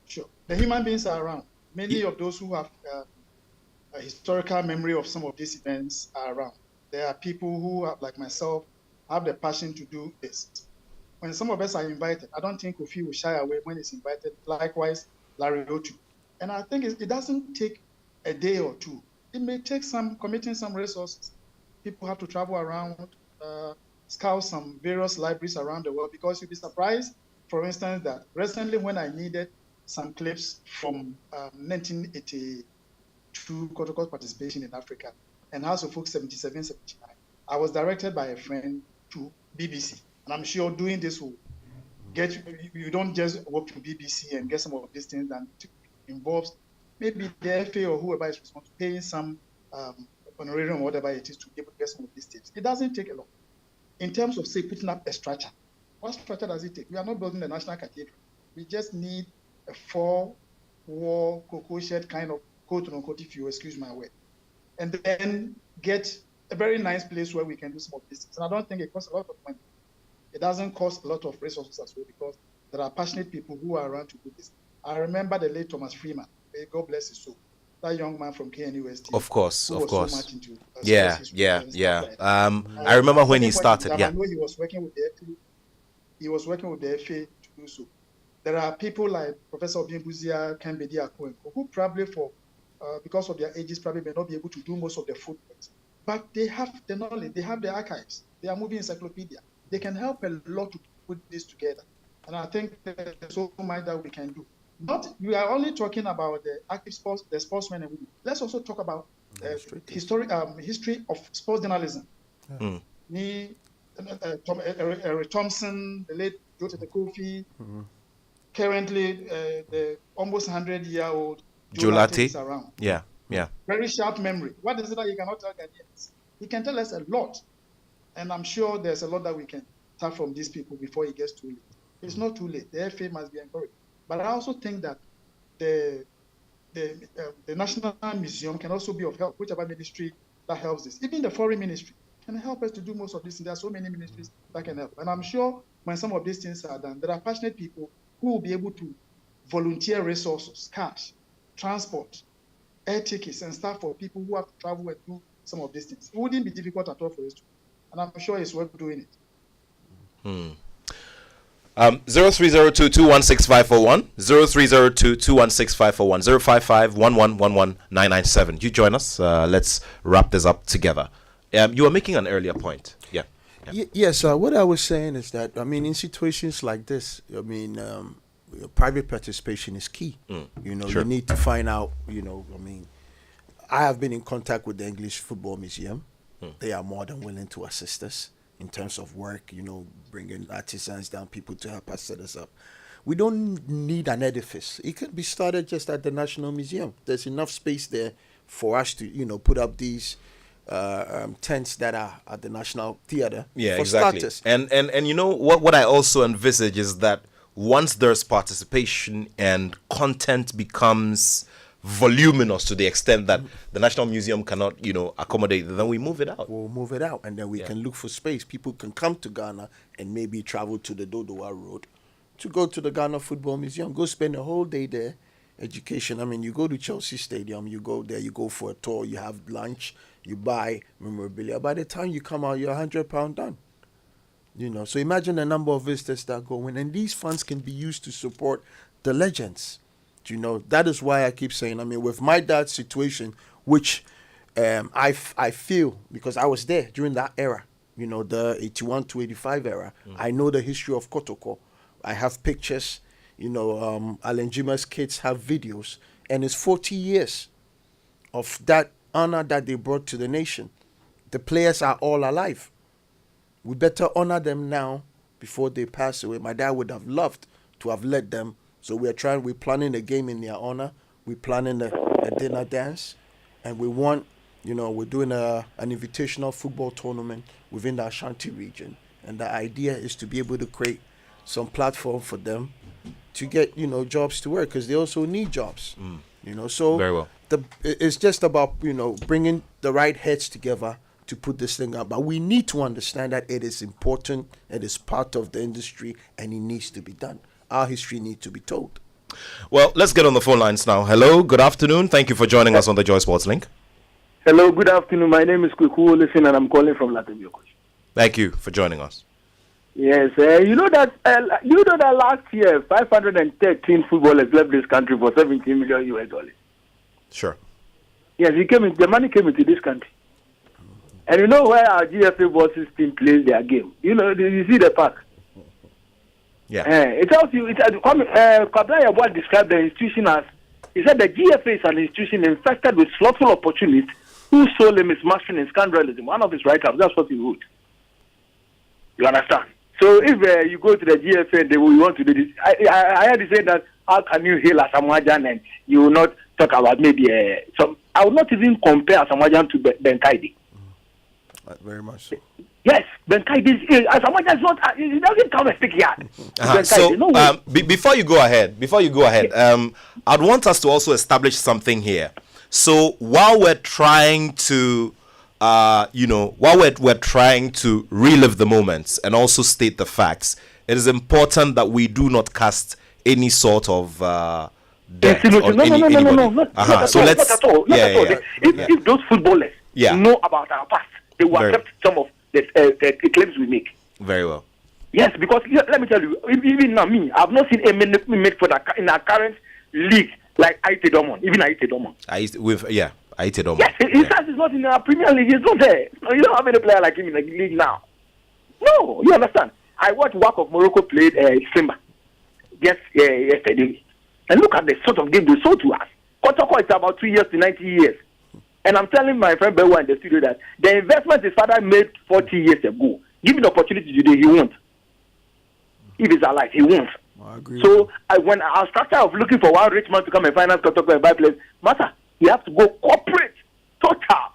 sure. The human beings are around. Many of those who have a historical memory of some of these events are around. There are people who have, like myself, have the passion to do this. When some of us are invited, I don't think Kofi will shy away when he's invited. Likewise, Larry Attoh. And I think it doesn't take a day or two. It may take committing some resources. People have to travel around, scout some various libraries around the world, because you'll be surprised, for instance, that recently when I needed some clips from 1982 Kotoko participation in Africa and House of Folk 77, 79, I was directed by a friend to BBC. And I'm sure doing this will get you don't just work to BBC and get some of these things, and it involves maybe the FA or whoever is responsible paying some honorarium or whatever it is to be able to get some of these tips. It doesn't take a lot. In terms of, say, putting up a structure, what structure does it take? We are not building the National Cathedral. We just need a 4-wall cocoa shed kind of, quote unquote, if you excuse my word, and then get a very nice place where we can do some of these things. And I don't think it costs a lot of money. It doesn't cost a lot of resources as well, because there are passionate people who are around to do this. I remember the late Thomas Freeman, may God bless his soul, that young man from KNUST. Of course. So much into, yeah. Like I remember when he started. I know he was working with the FA. He was working with the FA to do so. There are people like Professor Obimbuzia, Kembedi Akwenko, who probably because of their ages, probably may not be able to do most of the footwork. But they have the knowledge, they have the archives, they are moving encyclopedia. They can help a lot to put this together. And I think there's so much that we can do. We are only talking about the active sports, the sportsmen and women. Let's also talk about history of sports journalism. Eric Thompson, the late Joe Kofi, currently the almost 100-year-old Joe Latte is around. Yeah. Very sharp memory. What is it that you cannot tell Ghanaians? He can tell us a lot. And I'm sure there's a lot that we can tap from these people before it gets too late. It's not too late. The FA must be encouraged. But I also think that the National Museum can also be of help, whichever ministry that helps this. Even the foreign ministry can help us to do most of this. There are so many ministries that can help. And I'm sure when some of these things are done, there are passionate people who will be able to volunteer resources, cash, transport, air tickets, and stuff for people who have to travel and do some of these things. It wouldn't be difficult at all for us to do. And I'm sure it's worth doing it. 0302216541, 0302216541, 05511119997. You join us. Let's wrap this up together. You were making an earlier point. Yeah. Yes. What I was saying is that, I mean, in situations like this, I mean, private participation is key. You need to find out. I have been in contact with the English Football Museum. They are more than willing to assist us in terms of work, bringing artisans down, people to help us set us up. We don't need an edifice. It could be started just at the National Museum. There's enough space there for us to, put up these tents that are at the National Theatre. Yeah, for exactly. starters. And what I also envisage is that once there's participation and content becomes voluminous to the extent that the National Museum cannot, accommodate, then we move it out. We'll move it out, and then we can look for space. People can come to Ghana and maybe travel to the Dodowa Road to go to the Ghana Football Museum. Go spend a whole day there. Education. I mean, you go to Chelsea Stadium, you go there, you go for a tour, you have lunch, you buy memorabilia. By the time you come out, you're £100 done. So imagine the number of visitors that go in, and these funds can be used to support the legends. That is why I keep saying, with my dad's situation, which I feel, because I was there during that era, the 81 to 85 era, I know the history of Kotoko. I have pictures, Alan Jima's kids have videos, and it's 40 years of that honor that they brought to the nation. The players are all alive. We better honor them now before they pass away. My dad would have loved to have led them. So we're planning a game in their honor. We're planning a dinner dance. And we want, we're doing an invitational football tournament within the Ashanti region. And the idea is to be able to create some platform for them to get, jobs to work, because they also need jobs. So very well. It's just about, bringing the right heads together to put this thing up. But we need to understand that it is important, it is part of the industry, and it needs to be done. Our history needs to be told. Well, let's get on the phone lines now. Hello, good afternoon. Thank you for joining us on the Joy Sports Link. Hello, good afternoon. My name is Kwiku Listen, and I'm calling from Latvia. Thank you for joining us. Yes, you know that last year 513 footballers left this country for $17 million US. Sure. Yes, he came in. The money came into this country. And you know where our GFA bosses team plays their game. You know, you see the park. Yeah. It tells you. Kabla Yabwa described the institution as, he said the GFA is an institution infested with slothful opportunists whose sole aim is mastering and scandalism. One of his write-ups, that's what he wrote. You understand? So if you go to the GFA and they will want to do this, I heard you say that how can you hail Asamoah and you will not talk about maybe some. I would not even compare Asamoah to Ben Kaidi. Very much so. Yes, Ben Kaidi Asamoah is not. He doesn't come and speak here. So before you go ahead, I'd want us to also establish something here. So while we're trying to while we're trying to relive the moments and also state the facts, it is important that we do not cast any sort of debt on anybody. So let's not at all. If those footballers know about our past, they will accept some of the claims we make. Very well. Yes, because let me tell you, even now, I've not seen a minute made for in our current league like Aite Domon, even Aite Domon. Aite Domon. Yes, his size is not in our Premier League. He's not there. You don't have any player like him in the league now. No, you understand? I watched WAC of Morocco played Simba yesterday. And look at the sort of game they sold to us. Kotoko is about 2 years to 90 years. And I'm telling my friend Bewa in the studio that the investment his father made 40 years ago, given the opportunity today, he won't. If he's alive, he won't. I agree. So when our structure of looking for one rich man to come and finance Kotoko and buy players, matter, you have to go corporate, total.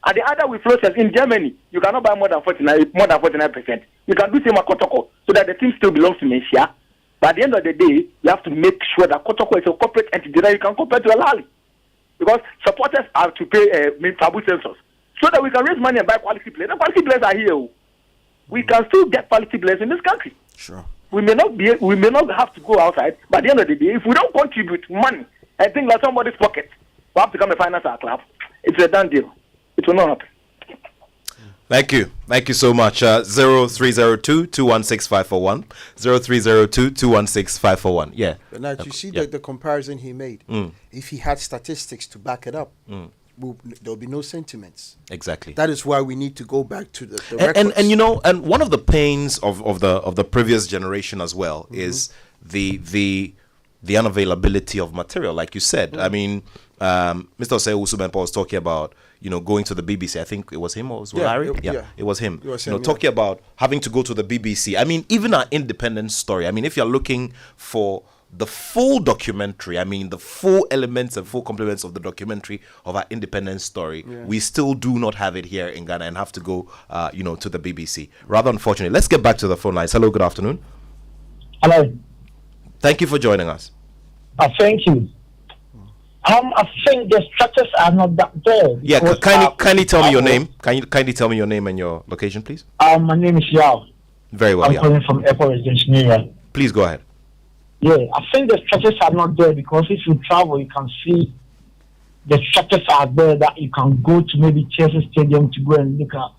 And the other with flows in Germany, you cannot buy more than 49%. You can do same at Kotoko so that the team still belongs to Mencia. But at the end of the day, you have to make sure that Kotoko is a corporate entity that you can compare to Al Ahly. Because supporters have to pay taboo census so that we can raise money and buy quality players. The quality players are here. We can still get quality players in this country. Sure. We may not have to go outside, but at the end of the day, if we don't contribute money and think like somebody's pocket, we have to come and finance our club. It's a done deal. It will not happen. Thank you so much. 0302-216-541. 0302-216-541. Yeah. But now you see the comparison he made. If he had statistics to back it up, there'll be no sentiments. Exactly. That is why we need to go back to the records. And one of the pains of the previous generation as well is the unavailability of material, like you said. I mean, Mr. Osei Usubenpo was talking about going to the BBC. I think it was him or was it Larry? It was him. Talking about having to go to the BBC. I mean, even our independent story. I mean, if you're looking for the full documentary, I mean, the full elements and full complements of the documentary of our independent story, we still do not have it here in Ghana and have to go, to the BBC. Rather unfortunately. Let's get back to the phone lines. Hello, good afternoon. Hello. Thank you for joining us. Thank you. I think the structures are not that there. Yeah, kindly tell me your name. Can you kindly tell me your name and your location, please? My name is Yao. Very well, I'm calling from Airport Residence, New York. Please go ahead. Yeah, I think the structures are not there because if you travel, you can see the structures are there that you can go to maybe Chelsea Stadium to go and look at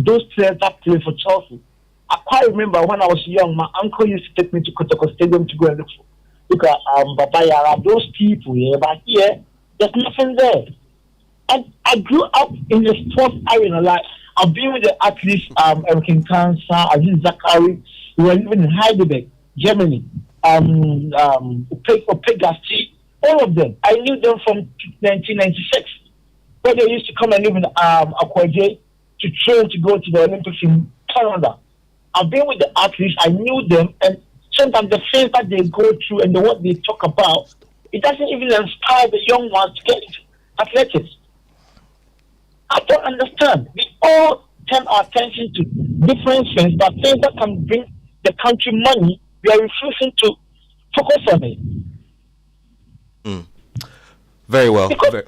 those players that play for Chelsea. I quite remember when I was young, my uncle used to take me to Kotoko Stadium to go and look at Babaya, those people, but here, there's nothing there. And I grew up in the sports arena, like I've been with the athletes, Eric Cancer, Aziz Zakari, we were living in Heidelberg, Germany, Opegasti, all of them. I knew them from 1996, where they used to come and live in Akwaje to train to go to the Olympics in Canada. I've been with the athletes, I knew them, and sometimes the things that they go through and what they talk about, it doesn't even inspire the young ones to get into athletics. I don't understand. We all turn our attention to different things, but things that can bring the country money, we are refusing to focus on it. Very well. Because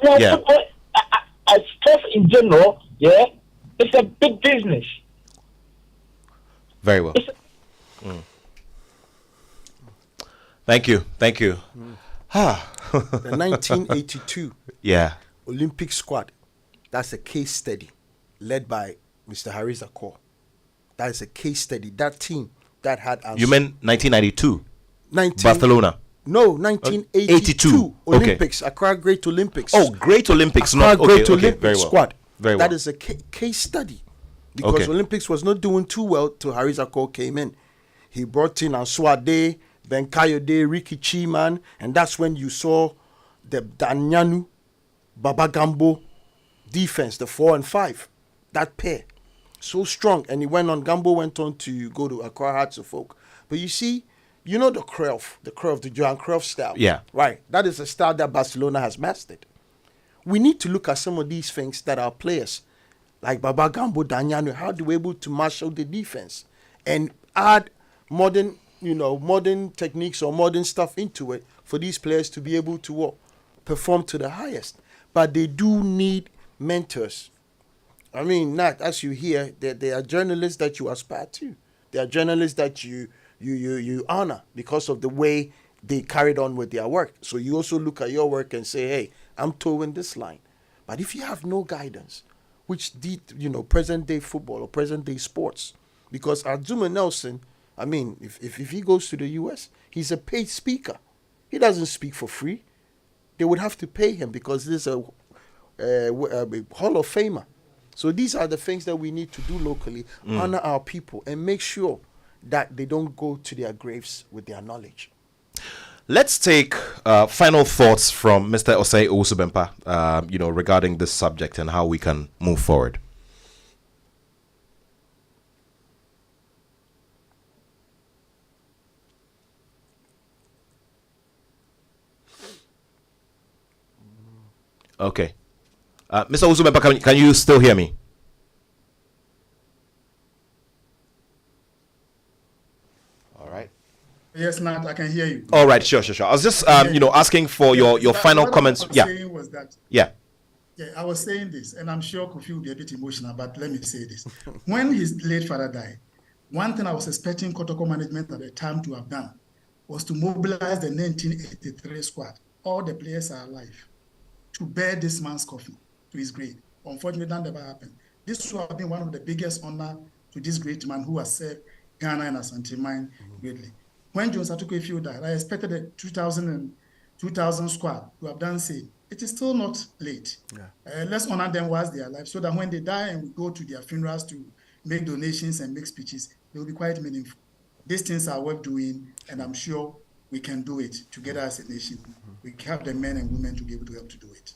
sports in general, it's a big business. Very well. Thank you. The 1982 Olympic squad, that's a case study led by Mr. Haris Attoh. That is a case study. That team that had... You meant 1992? Barcelona? No, 1982 Olympics, Accra Great Olympics. Oh, Great Olympics, Accra not Great okay, Olympics very well. squad. Very well. That is a case study because Olympics was not doing too well till Harry Zakor came in. He brought in Answade, Ben Kayode, Ricky Chiman, and that's when you saw the Danyanu, Baba Gambo defense, the 4 and 5, that pair, so strong. And Gambo went on to go to Accra Hearts of Oak. But you see, you know the Cruyff, the Johan Cruyff style. Yeah. Right. That is a style that Barcelona has mastered. We need to look at some of these things that our players, like Baba Gambo, Danyanu, how they were able to marshal the defense and add modern techniques or modern stuff into it for these players to be able to perform to the highest. But they do need mentors. I mean, not as you hear, there are journalists that you aspire to. There are journalists that you honor because of the way they carried on with their work. So you also look at your work and say, hey, I'm towing this line. But if you have no guidance, which present day football or present day sports, because Azuma Nelson, I mean, if he goes to the US, he's a paid speaker. He doesn't speak for free. They would have to pay him because this is a Hall of Famer. So these are the things that we need to do locally, honor our people and make sure that they don't go to their graves with their knowledge. Let's take final thoughts from Mr. Osei Owusu-Bempah, regarding this subject and how we can move forward. Okay. Mr. Owusu-Bempah, can you still hear me? Yes, Nat, I can hear you. All right, sure. I was just, asking for your final comments. What I was saying was that. Yeah, I was saying this, and I'm sure Kofi will be a bit emotional, but let me say this. When his late father died, one thing I was expecting Kotoko management at the time to have done was to mobilize the 1983 squad. All the players are alive to bear this man's coffin to his grave. Unfortunately, that never happened. This would have been one of the biggest honor to this great man who has served Ghana and Asante Mine greatly. When Jones Atuquefield died, I expected the 2000 squad to have done same. It is still not late. Yeah. Let's honor them whilst they are alive so that when they die and we go to their funerals to make donations and make speeches, they will be quite meaningful. These things are worth doing, and I'm sure we can do it together as a nation. We have the men and women to be able to help to do it.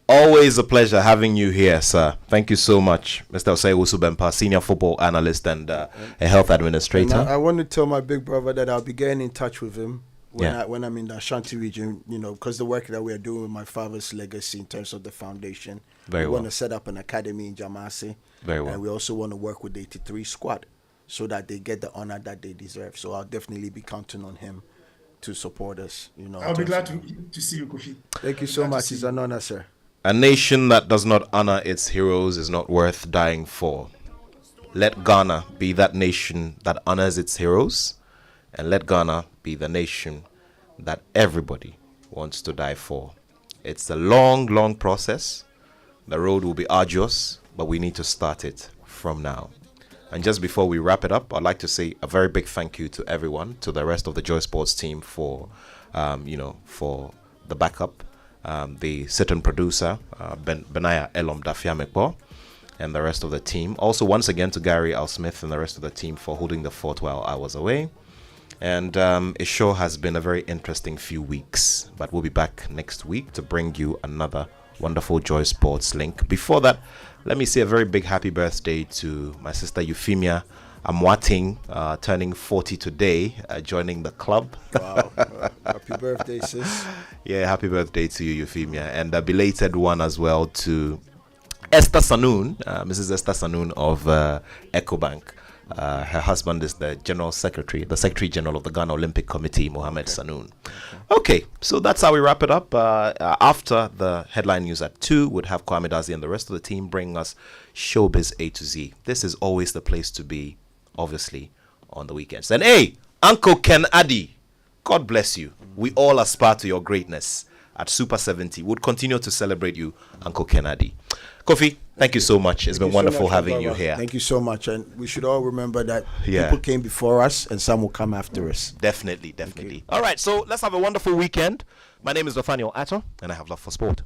Always a pleasure having you here, sir. Thank you so much, Mr. Osei Owusu-Bempah, senior football analyst and a health administrator. I want to tell my big brother that I'll be getting in touch with him when I'm in the Ashanti region, because the work that we are doing with my father's legacy in terms of the foundation. We want to set up an academy in Jamasi. Very well. And we also want to work with the 83 squad so that they get the honor that they deserve. So I'll definitely be counting on him to support us. I'll be glad to see you, Kofi. Thank you so much. It's an honor, sir. A nation that does not honor its heroes is not worth dying for. Let Ghana be that nation that honors its heroes, and let Ghana be the nation that everybody wants to die for. It's a long, long process. The road will be arduous, but we need to start it from now. And just before we wrap it up, I'd like to say a very big thank you to everyone, to the rest of the Joy Sports team for the backup. The sit-in producer, Benaya Elom Dafiamekbo, and the rest of the team. Also, once again, to Gary Al Smith and the rest of the team for holding the fort while I was away. And it sure has been a very interesting few weeks, but we'll be back next week to bring you another wonderful Joy Sports link. Before that, let me say a very big happy birthday to my sister Euphemia Amwating, turning 40 today, joining the club. Wow. Happy birthday, sis. Yeah, happy birthday to you, Euphemia. And a belated one as well to Esther Sanoon, Mrs. Esther Sanoon of EcoBank. Her husband is the Secretary General of the Ghana Olympic Committee, Mohammed Sanoon. Okay, so that's how we wrap it up. After the headline news at 2, we'd have Kwame Dazi and the rest of the team bring us Showbiz A to Z. This is always the place to be, obviously, on the weekends. And hey, Uncle Ken Addy, God bless you. We all aspire to your greatness. at Super 70. We'll continue to celebrate you, Uncle Kennedy. Kofi, thank you so much. It's been wonderful having you here. Thank you so much. And we should all remember that people came before us and some will come after us. Definitely. All right, so let's have a wonderful weekend. My name is Nathaniel Attoh, and I have love for sport.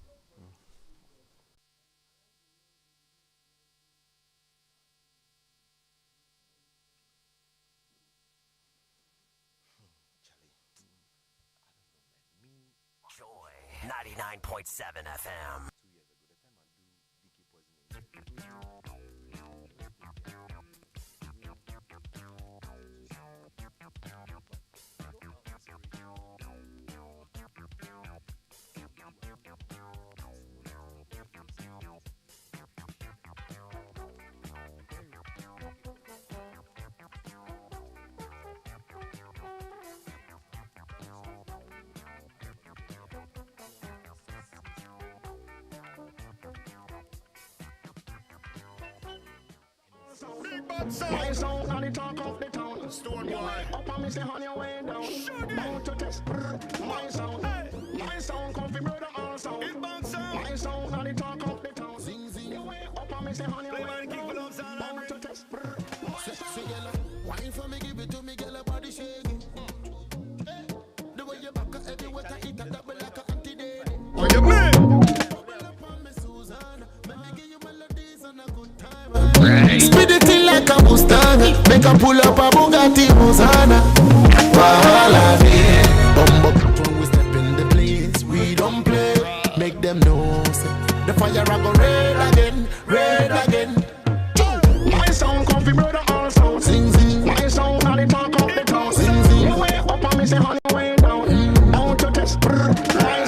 Joy 99.7 FM. My sound on the talk of the town. Stone boy. Up on me say honey way down. Bound to test. My sound. My sound comfy brother all sound. My sound on the talk of the town. Zing zing. Up on me say honey way down. Bound to test. Wine for me, give it to me, girl, body shaking. The way you back up everywhere, I eat a double like a anti-day. Oh, you man. Speed it in like a Mustang, make a pull up a Bugatti Hosanna. Wahala,